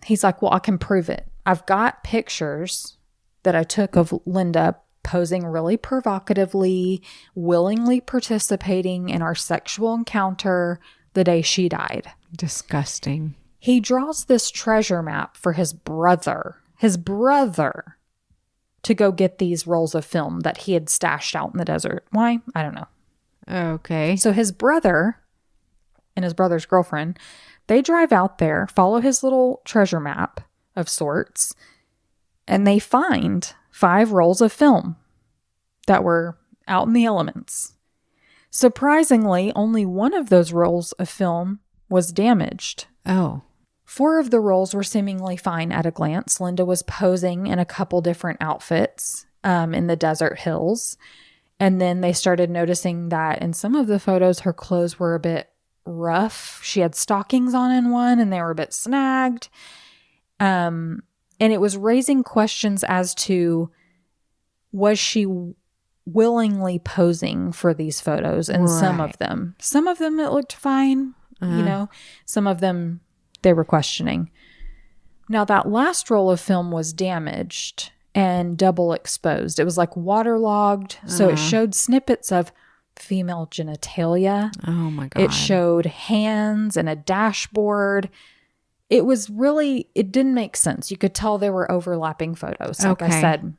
He's like, well, I can prove it. I've got pictures that I took of Linda posing really provocatively, willingly participating in our sexual encounter the day she died. Disgusting. He draws this treasure map for his brother, to go get these rolls of film that he had stashed out in the desert. Why? I don't know. Okay. So his brother and his brother's girlfriend, they drive out there, follow his little treasure map of sorts, and they find 5 rolls of film that were out in the elements. Surprisingly, only one of those rolls of film was damaged. Oh. 4 of the rolls were seemingly fine at a glance. Linda was posing in a couple different outfits in the desert hills. And then they started noticing that in some of the photos, her clothes were a bit rough. She had stockings on in one and they were a bit snagged. And it was raising questions as to, was she willingly posing for these photos? And some of them it looked fine. Some of them they were questioning. Now, that last roll of film was damaged and double exposed. It was like waterlogged. So it showed snippets of female genitalia. Oh my God. It showed hands and a dashboard. It didn't make sense. You could tell there were overlapping photos, like I said.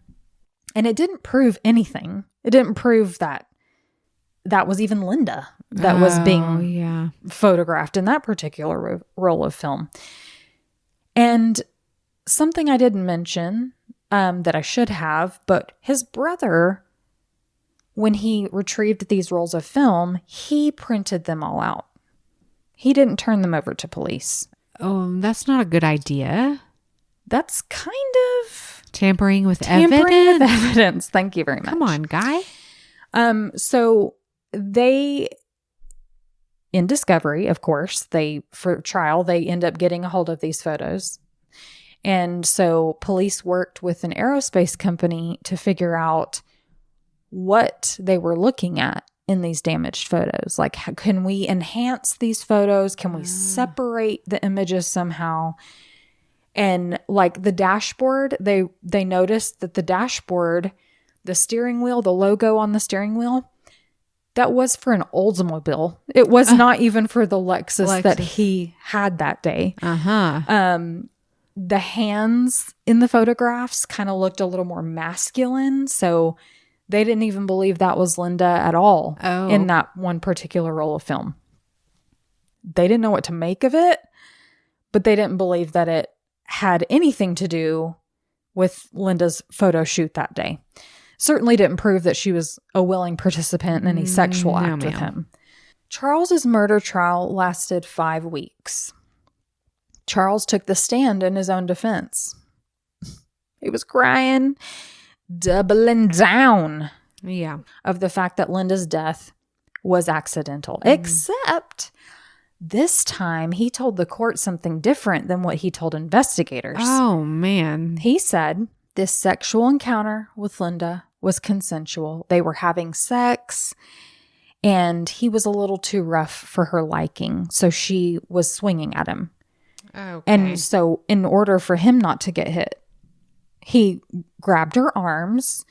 And it didn't prove anything. It didn't prove that was even Linda that was being photographed in that particular roll of film. And something I didn't mention that I should have, but his brother, when he retrieved these rolls of film, he printed them all out. He didn't turn them over to police. Oh, that's not a good idea. That's kind of tampering with evidence. Thank you very much. Come on, guy. So they, in discovery, of course, for trial, they end up getting a hold of these photos. And so police worked with an aerospace company to figure out what they were looking at in these damaged photos. Like, can we enhance these photos? Can we separate the images somehow? And like the dashboard, they noticed that the dashboard, the steering wheel, the logo on the steering wheel, that was for an Oldsmobile. It was not even for the Lexus that he had that day. The hands in the photographs kind of looked a little more masculine. So they didn't even believe that was Linda at all in that one particular roll of film. They didn't know what to make of it, but they didn't believe that it had anything to do with Linda's photo shoot that day. Certainly didn't prove that she was a willing participant in any sexual act with him. Charles's murder trial lasted 5 weeks. Charles took the stand in his own defense. He was crying, doubling down of the fact that Linda's death was accidental. Except this time he told the court something different than what he told investigators. Oh, man. He said this sexual encounter with Linda was consensual. They were having sex, and he was a little too rough for her liking, so she was swinging at him. Okay. And so in order for him not to get hit, he grabbed her arms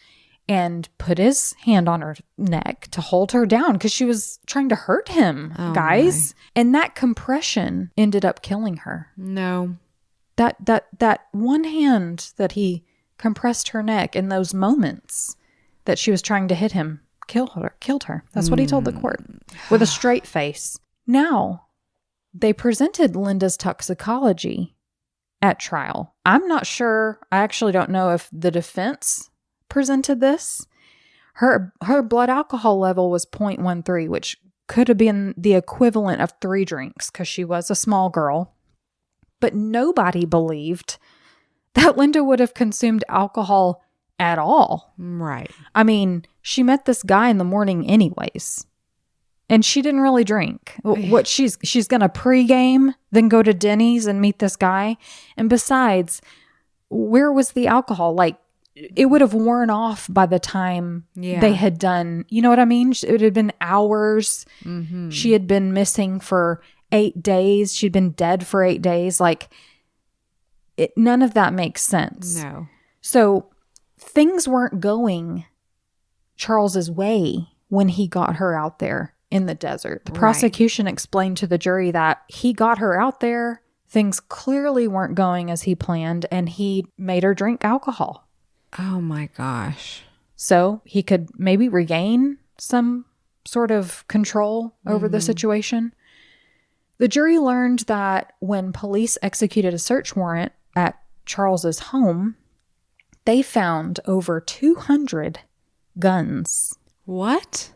and put his hand on her neck to hold her down because she was trying to hurt him, guys. My. And that compression ended up killing her. No. That one hand that he compressed her neck in those moments that she was trying to hit him killed her. That's what he told the court with a straight face. Now, they presented Linda's toxicology at trial. I'm not sure. I actually don't know if the defense presented this. Her blood alcohol level was 0.13, which could have been the equivalent of 3 drinks because she was a small girl. But nobody believed that Linda would have consumed alcohol at all. Right. I mean, she met this guy in the morning anyways. And she didn't really drink. What she's going to pregame, then go to Denny's and meet this guy. And besides, where was the alcohol? Like, it would have worn off by the time they had done, you know what I mean? It had been hours. Mm-hmm. She had been missing for 8 days. She'd been dead for 8 days. Like, none of that makes sense. No. So things weren't going Charles's way when he got her out there in the desert. The prosecution explained to the jury that he got her out there. Things clearly weren't going as he planned, and he made her drink alcohol. Oh my gosh. So he could maybe regain some sort of control over the situation. The jury learned that when police executed a search warrant at Charles's home, they found over 200 guns. What?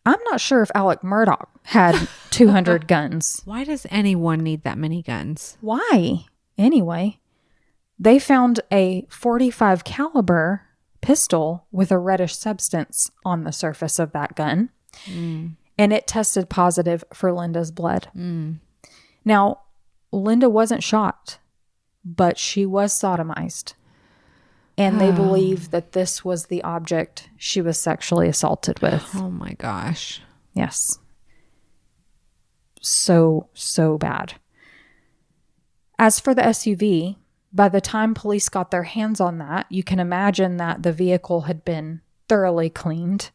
I'm not sure if Alec Murdaugh had 200 guns. Why does anyone need that many guns? Why? Anyway, they found a .45 caliber pistol with a reddish substance on the surface of that gun. And it tested positive for Linda's blood. Now, Linda wasn't shot, but she was sodomized. And they believe that this was the object she was sexually assaulted with. Oh my gosh. Yes. So bad. As for the SUV, by the time police got their hands on that, you can imagine that the vehicle had been thoroughly cleaned.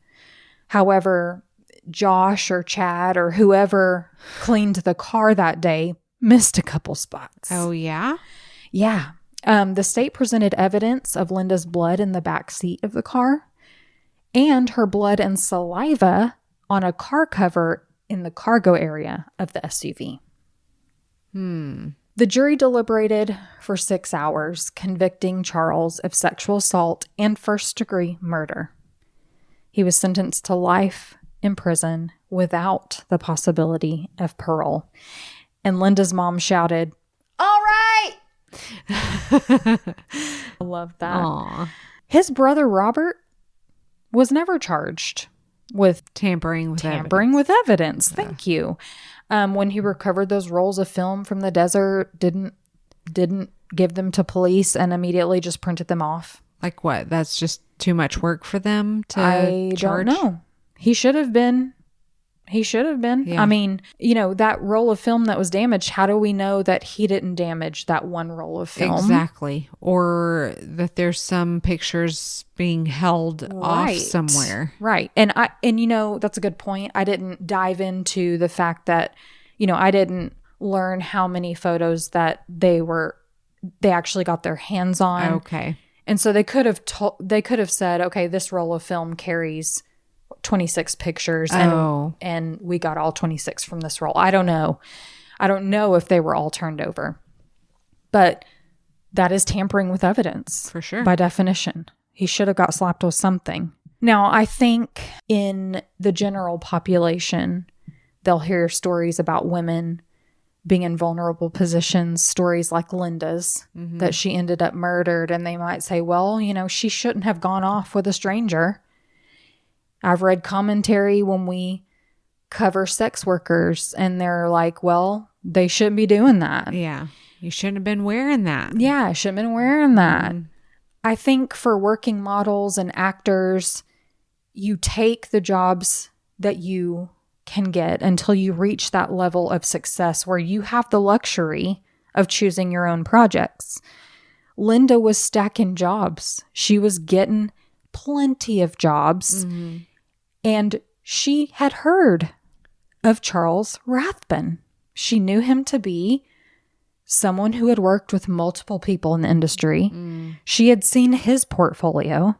However, Josh or Chad or whoever cleaned the car that day missed a couple spots. Oh, yeah? Yeah. The state presented evidence of Linda's blood in the back seat of the car and her blood and saliva on a car cover in the cargo area of the SUV. The jury deliberated for 6 hours, convicting Charles of sexual assault and first-degree murder. He was sentenced to life in prison without the possibility of parole. And Linda's mom shouted, "All right!" I love that. Aww. His brother Robert was never charged with tampering with evidence. Thank you. When he recovered those rolls of film from the desert, didn't give them to police and immediately just printed them off. Like what? That's just too much work for them to charge? I don't know. He should have been. Yeah. I mean, that roll of film that was damaged, how do we know that he didn't damage that one roll of film? Exactly. Or that there's some pictures being held off somewhere. Right. And that's a good point. I didn't dive into the fact that, I didn't learn how many photos that they actually got their hands on. Okay. And so they could have said, okay, this roll of film carries 26 pictures and we got all 26 from this roll. I don't know. I don't know if they were all turned over. But that is tampering with evidence. For sure. By definition. He should have got slapped with something. Now, I think in the general population, they'll hear stories about women being in vulnerable positions, stories like Linda's, that she ended up murdered. And they might say, well, she shouldn't have gone off with a stranger. I've read commentary when we cover sex workers and they're like, well, they shouldn't be doing that. Yeah. You shouldn't have been wearing that. Yeah, I shouldn't have been wearing that. I think for working models and actors, you take the jobs that you can get until you reach that level of success where you have the luxury of choosing your own projects. Linda was stacking jobs. She was getting plenty of jobs. And she had heard of Charles Rathbun. She knew him to be someone who had worked with multiple people in the industry. She had seen his portfolio.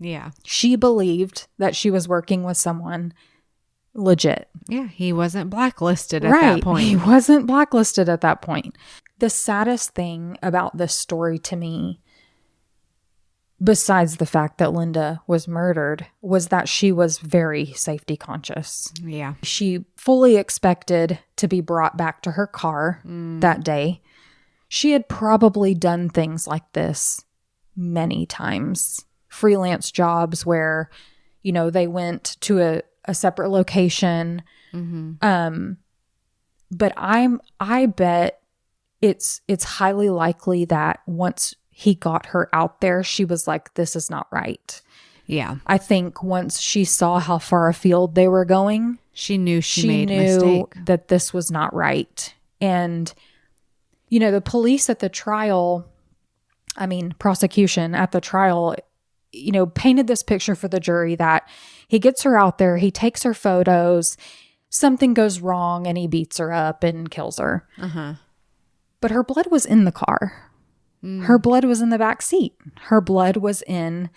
Yeah. She believed that she was working with someone legit. Yeah, he wasn't blacklisted at that point. He wasn't blacklisted at that point. The saddest thing about this story to me, besides the fact that Linda was murdered, was that she was very safety conscious. Yeah. She fully expected to be brought back to her car that day. She had probably done things like this many times. Freelance jobs where, they went to a separate location. But I bet it's highly likely that once he got her out there, she was like, this is not right. Yeah. I think once she saw how far afield they were going, she knew she made a mistake, that this was not right. And, the police at the trial, prosecution at the trial, painted this picture for the jury that he gets her out there, he takes her photos, something goes wrong, and he beats her up and kills her. But her blood was in the car. Her blood was in the back seat. Her blood was in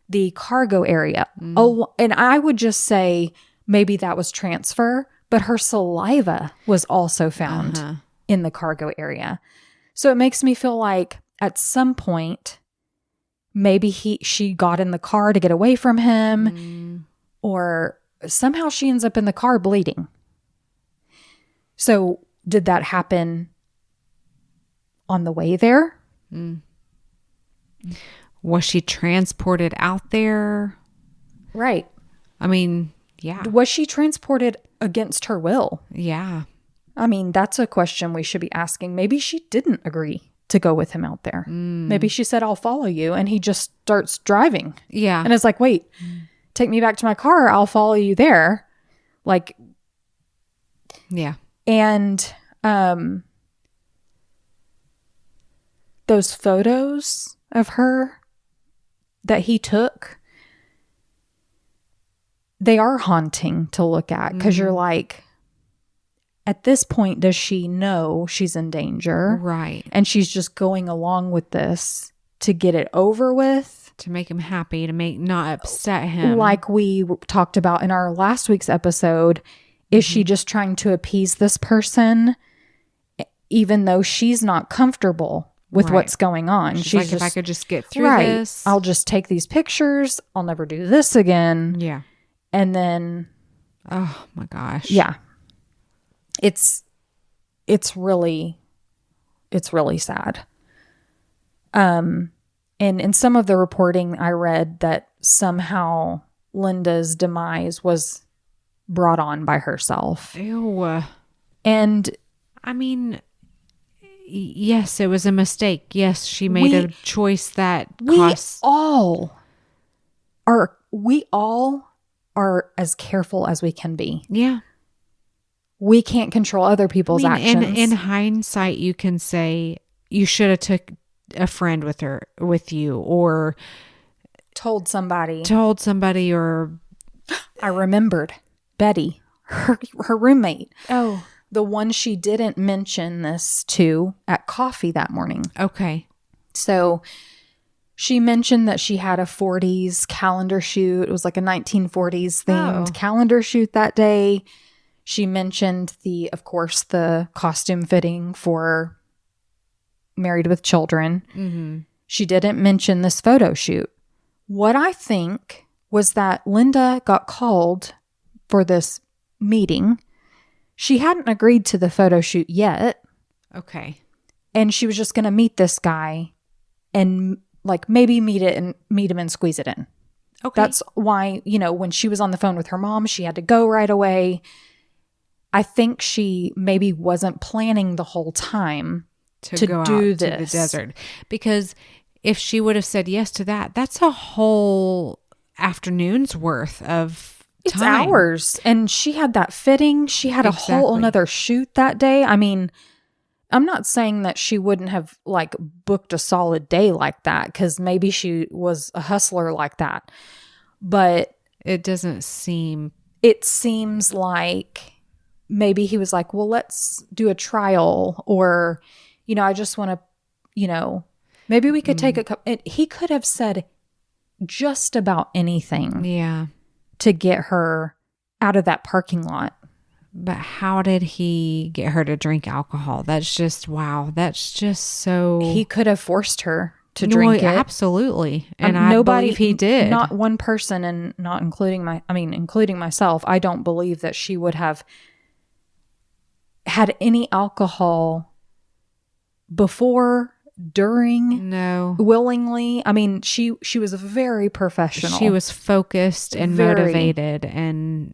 the cargo area. Oh, and I would just say maybe that was transfer, but her saliva was also found in the cargo area. So it makes me feel like at some point, maybe she got in the car to get away from him, or somehow she ends up in the car bleeding. So did that happen on the way there? Was she transported out there? Right. Yeah. Was she transported against her will? Yeah. That's a question we should be asking. Maybe she didn't agree to go with him out there. Maybe she said, I'll follow you. And he just starts driving. Yeah. And it's like, wait, take me back to my car. I'll follow you there. Like, yeah. And those photos of her that he took, they are haunting to look at because you're like, at this point, does she know she's in danger? Right. And she's just going along with this to get it over with. To make him happy, to not upset him. Like we talked about in our last week's episode, is she just trying to appease this person even though she's not comfortable with what's going on? She's like, if I could just get through this. I'll just take these pictures. I'll never do this again. Yeah. And then. Oh my gosh. Yeah. It's really sad. And in some of the reporting I read that somehow Linda's demise was brought on by herself. Ew. And yes, it was a mistake. Yes, she made a choice that costs. We all are as careful as we can be. Yeah. We can't control other people's actions. In hindsight, you can say you should have took a friend with you, or told somebody, or I remembered Betty, her roommate. Oh, the one she didn't mention this to at coffee that morning. Okay. So she mentioned that she had a 40s calendar shoot. It was like a 1940s themed calendar shoot that day. She mentioned of course, the costume fitting for Married with Children. Mm-hmm. She didn't mention this photo shoot. What I think was that Linda got called for this meeting. She hadn't agreed to the photo shoot yet. Okay. And she was just going to meet this guy and like maybe meet him and squeeze it in. Okay. That's why, when she was on the phone with her mom, she had to go right away. I think she maybe wasn't planning the whole time to go do out this. to the desert. Because if she would have said yes to that, that's a whole afternoon's worth of time. It's hours. And she had that fitting. She had a whole another shoot that day. I mean, I'm not saying that she wouldn't have like booked a solid day like that, because maybe she was a hustler like that. But it doesn't seem. It seems like maybe he was like, well, let's do a trial, or, I just want to, maybe we could take a couple. He could have said just about anything. Yeah. To get her out of that parking lot. But how did he get her to drink alcohol? That's just, wow. That's just so. He could have forced her to drink it. Absolutely. And I believe he did. Not one person, and not including including myself. I don't believe that she would have had any alcohol before, during, no, willingly. I mean, she was very professional. She was focused and motivated, and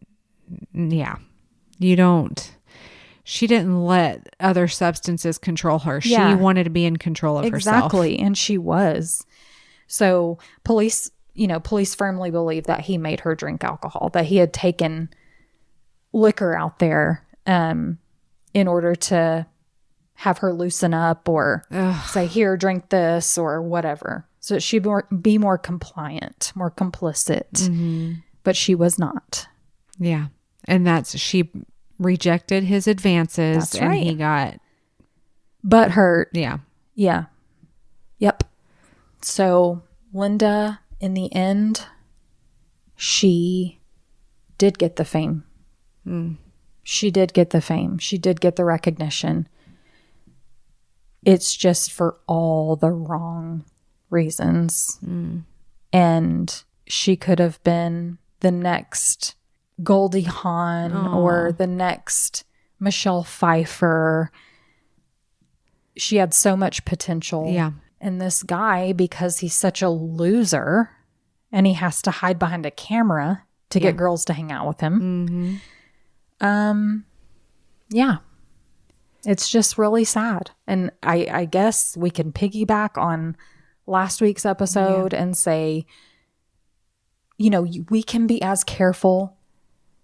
yeah. She didn't let other substances control her. Yeah. She wanted to be in control of herself. Exactly. And she was. So police firmly believe that he made her drink alcohol, that he had taken liquor out there in order to have her loosen up, or say, here, drink this, or whatever. So she'd be more compliant, more complicit. Mm-hmm. But she was not. Yeah. And she rejected his advances. That's and right. He got butthurt. Yeah. Yeah. Yep. So Linda, in the end, she did get the fame. She did get the fame. She did get the recognition. It's just for all the wrong reasons. And she could have been the next Goldie Hawn or the next Michelle Pfeiffer. She had so much potential. Yeah. And this guy, because he's such a loser and he has to hide behind a camera to get girls to hang out with him. Yeah. It's just really sad. And I guess we can piggyback on last week's episode and say, we can be as careful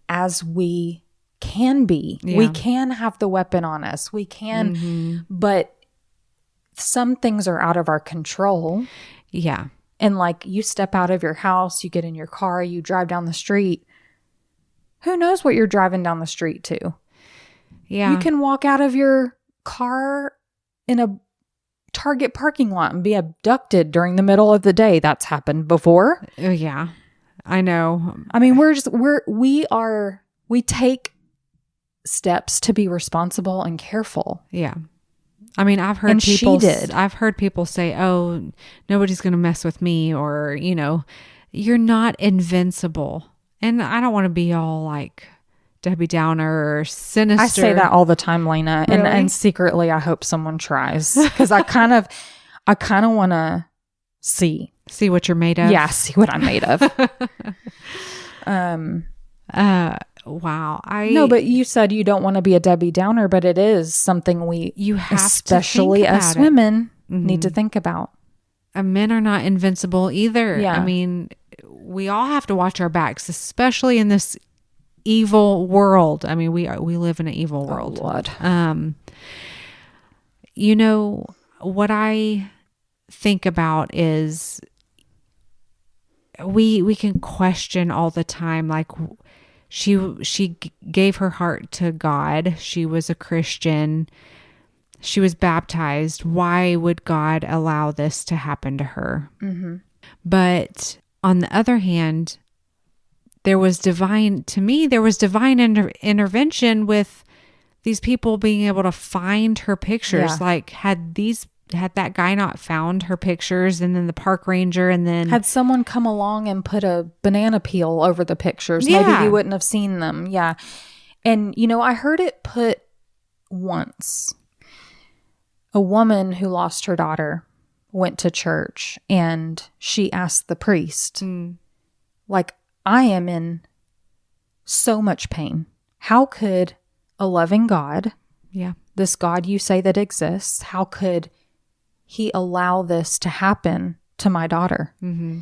as we can be. Yeah. We can have the weapon on us. We can, but some things are out of our control. Yeah. And like, you step out of your house, you get in your car, you drive down the street. Who knows what you're driving down the street to? Yeah. You can walk out of your car in a Target parking lot and be abducted during the middle of the day. That's happened before. Yeah. I know. I mean, we take steps to be responsible and careful. Yeah. I mean, I've heard people say, "Oh, nobody's going to mess with me," or, you're not invincible. And I don't want to be all like Debbie Downer or sinister. I say that all the time, Lena. Really? And secretly I hope someone tries, because I kind of want to see what you're made of. Yeah, see what I'm made of. Wow. No, but you said you don't want to be a Debbie Downer, but it is something you have especially as women need to think about. Men are not invincible either. Yeah. I mean, we all have to watch our backs, especially in this evil world. I mean, we live in an evil world. Oh, Lord. What I think about is we can question all the time, like, she gave her heart to God. She was a Christian. She was baptized. Why would God allow this to happen to her? Mm-hmm. But on the other hand, there was divine intervention with these people being able to find her pictures. Yeah. Like, had that guy not found her pictures, and then the park ranger, and then had someone come along and put a banana peel over the pictures, maybe you wouldn't have seen them. Yeah. And, I heard it put once, A woman who lost her daughter went to church and she asked the priest, like, I am in so much pain. How could a loving God, this God you say that exists, how could he allow this to happen to my daughter? Mm-hmm.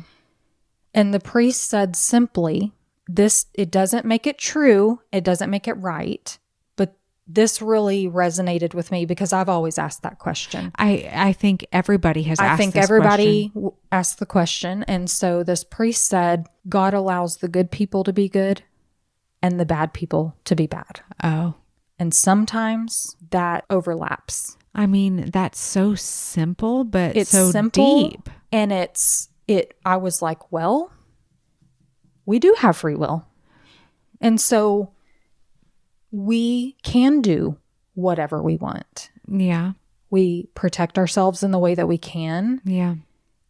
And the priest said simply, it doesn't make it true. It doesn't make it right. But this really resonated with me because I've always asked that question. I think everybody has asked this question. I think everybody asked the question. And so this priest said, God allows the good people to be good and the bad people to be bad. Oh. And sometimes that overlaps. I mean, that's so simple, but it's so simple, deep. And I was like, well, we do have free will. And so we can do whatever we want. Yeah. We protect ourselves in the way that we can. Yeah.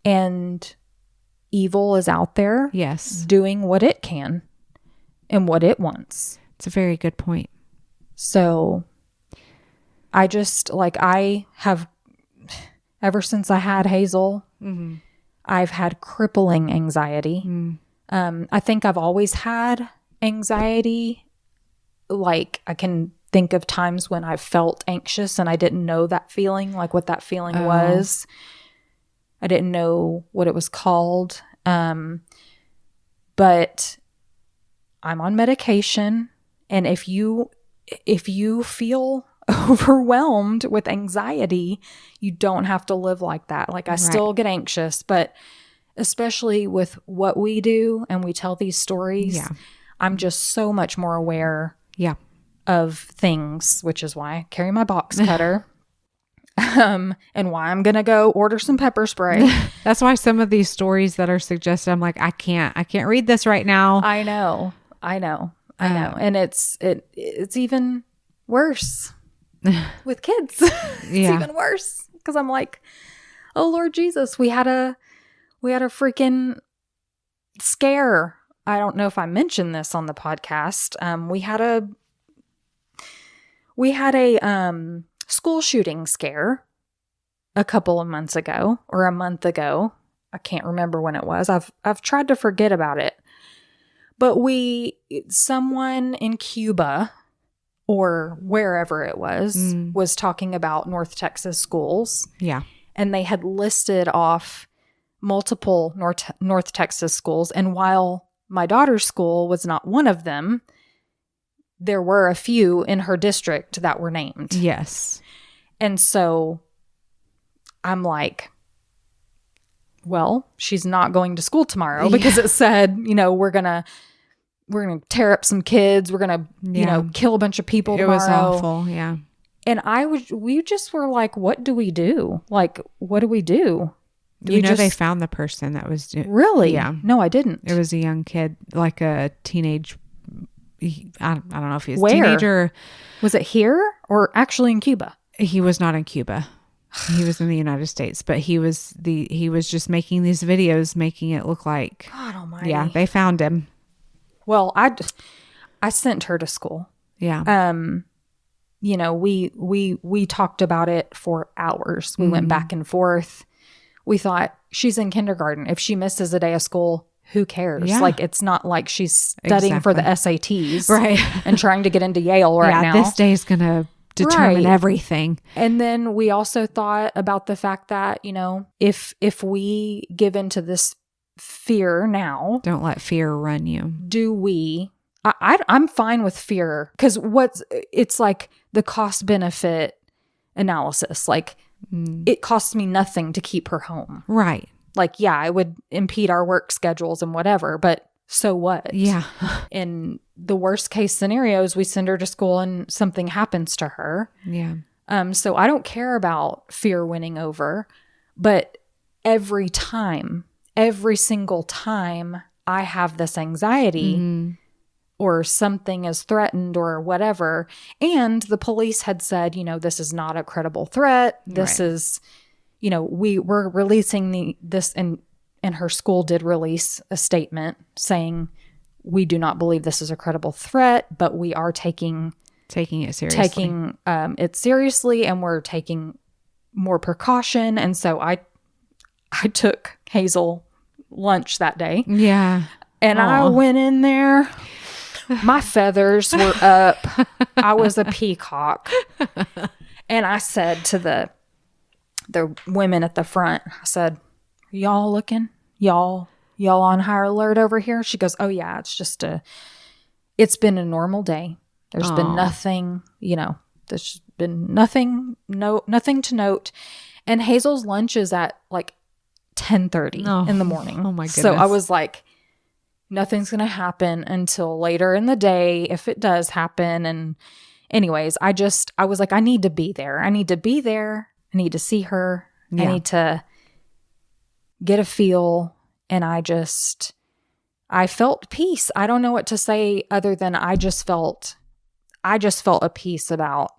And evil is out there. Yes. Doing what it can and what it wants. It's a very good point. So I just, I have, ever since I had Hazel, I've had crippling anxiety. I think I've always had anxiety. Like, I can think of times when I felt anxious and I didn't know that feeling, like what that feeling was. I didn't know what it was called. But I'm on medication. And if you feel overwhelmed with anxiety, you don't have to live like that. Like, I still get anxious, but especially with what we do and we tell these stories, I'm just so much more aware of things, which is why I carry my box cutter. And why I'm going to go order some pepper spray. That's why some of these stories that are suggested, I'm like, I can't read this right now. I know. And it's even worse with kids. It's even worse because I'm like, oh Lord Jesus, we had a freaking scare. I don't know if I mentioned this on the podcast. We had a school shooting scare a couple of months ago or a month ago. I can't remember when it was. I've tried to forget about it. But someone in Cuba or wherever it was talking about North Texas schools. Yeah. And they had listed off multiple North Texas schools. And while my daughter's school was not one of them, there were a few in her district that were named. Yes. And so I'm like, well, she's not going to school tomorrow because it said, we're going to tear up some kids. We're going to, kill a bunch of people tomorrow. It was awful. Yeah. And we just were like, what do we do? Like, what do we do? They found the person that was really? Yeah. No, I didn't. It was a young kid, like a teenage. I don't know if he was a teenager. Was it here or actually in Cuba? He was not in Cuba. He was in the United States, but he was just making these videos, making it look like God Almighty. Yeah, they found him. Well, I sent her to school. Yeah. We talked about it for hours. We went back and forth. We thought, she's in kindergarten. If she misses a day of school, who cares? Yeah. Like, it's not like she's studying for the SATs right? And trying to get into Yale now. This day is going to determine everything. And then we also thought about the fact that, if we give into this fear now, don't let fear run you. Do we? I'm fine with fear because it's like the cost benefit analysis. Like, it costs me nothing to keep her home. Right. Like, yeah, it would impede our work schedules and whatever, but so what? Yeah. In the worst case scenarios, we send her to school and something happens to her. Yeah. So I don't care about fear winning over, but every single time I have this anxiety or something is threatened or whatever, and the police had said, this is not a credible threat. This is, we're releasing this, and her school did release a statement saying, we do not believe this is a credible threat, but we are taking it seriously. And we're taking more precaution. And so I took Hazel lunch that day. Yeah. And I went in there. My feathers were up. I was a peacock. And I said to the women at the front, I said, "Are y'all looking? Y'all on high alert over here?" She goes, "Oh yeah, it's been a normal day. There's been nothing, there's been nothing to note." And Hazel's lunch is at like 10:30 in the morning. Oh my goodness. So I was like, nothing's going to happen until later in the day if it does happen. And anyways, I was like, I need to be there. I need to see her. Yeah. I need to get a feel. And I felt peace. I don't know what to say other than I just felt a peace about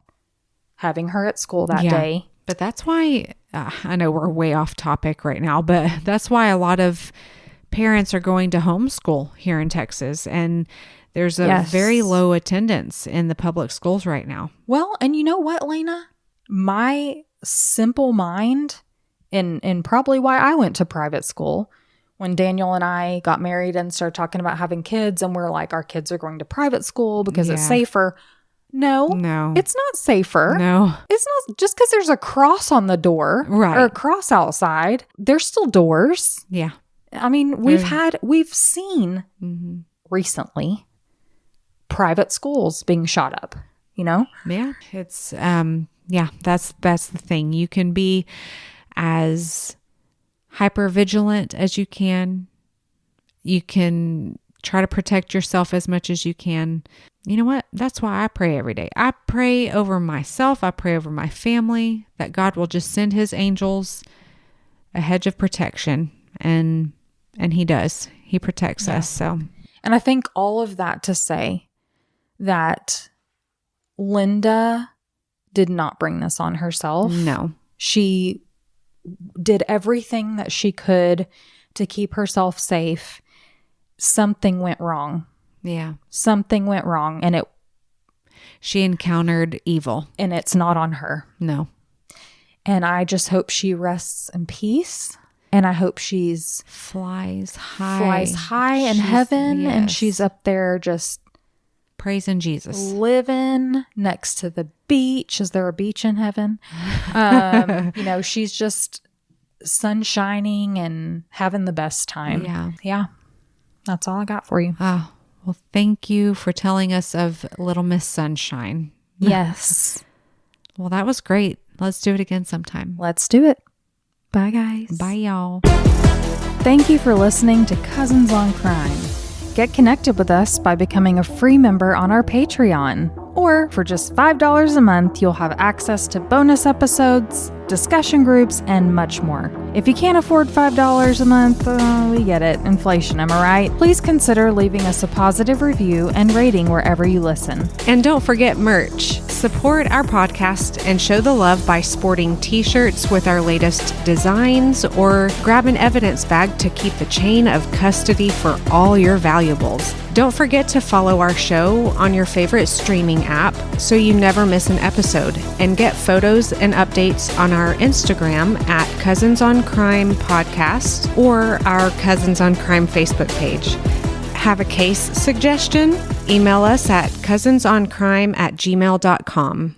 having her at school that day. But that's why, I know we're way off topic right now, but that's why a lot of parents are going to homeschool here in Texas. And there's a very low attendance in the public schools right now. Well, and you know what, Lena? My simple mind, and probably why I went to private school, when Daniel and I got married and started talking about having kids, and we're like, our kids are going to private school because it's safer. No, it's not safer. No, it's not. Just because there's a cross on the door or a cross outside, there's still doors. Yeah. I mean, we've seen recently private schools being shot up, Yeah. It's, that's the thing. You can be as hyper vigilant as you can. You can try to protect yourself as much as you can. You know what? That's why I pray every day. I pray over myself. I pray over my family that God will just send his angels a hedge of protection. And he does. He protects us. So, and I think all of that to say that Linda did not bring this on herself. No. She did everything that she could to keep herself safe. Something went wrong. Yeah. Something went wrong, and she encountered evil. And it's not on her. No. And I just hope she rests in peace. And I hope she's flies high in heaven. And she's up there just praising Jesus, living next to the beach. Is there a beach in heaven? She's just sun shining and having the best time. Yeah. That's all I got for you. Oh, well, thank you for telling us of Little Miss Sunshine. Yes. Well, that was great. Let's do it again sometime. Let's do it. Bye, guys. Bye, y'all. Thank you for listening to Cousins on Crime. Get connected with us by becoming a free member on our Patreon. Or for just $5 a month, you'll have access to bonus episodes, discussion groups, and much more. If you can't afford $5 a month, we get it. Inflation, am I right? Please consider leaving us a positive review and rating wherever you listen. And don't forget merch. Support our podcast and show the love by sporting t-shirts with our latest designs, or grab an evidence bag to keep the chain of custody for all your valuables. Don't forget to follow our show on your favorite streaming app so you never miss an episode, and get photos and updates on our Instagram at Cousins on Crime Podcast or our Cousins on Crime Facebook page. Have a case suggestion? Email us at cousinsoncrime@gmail.com.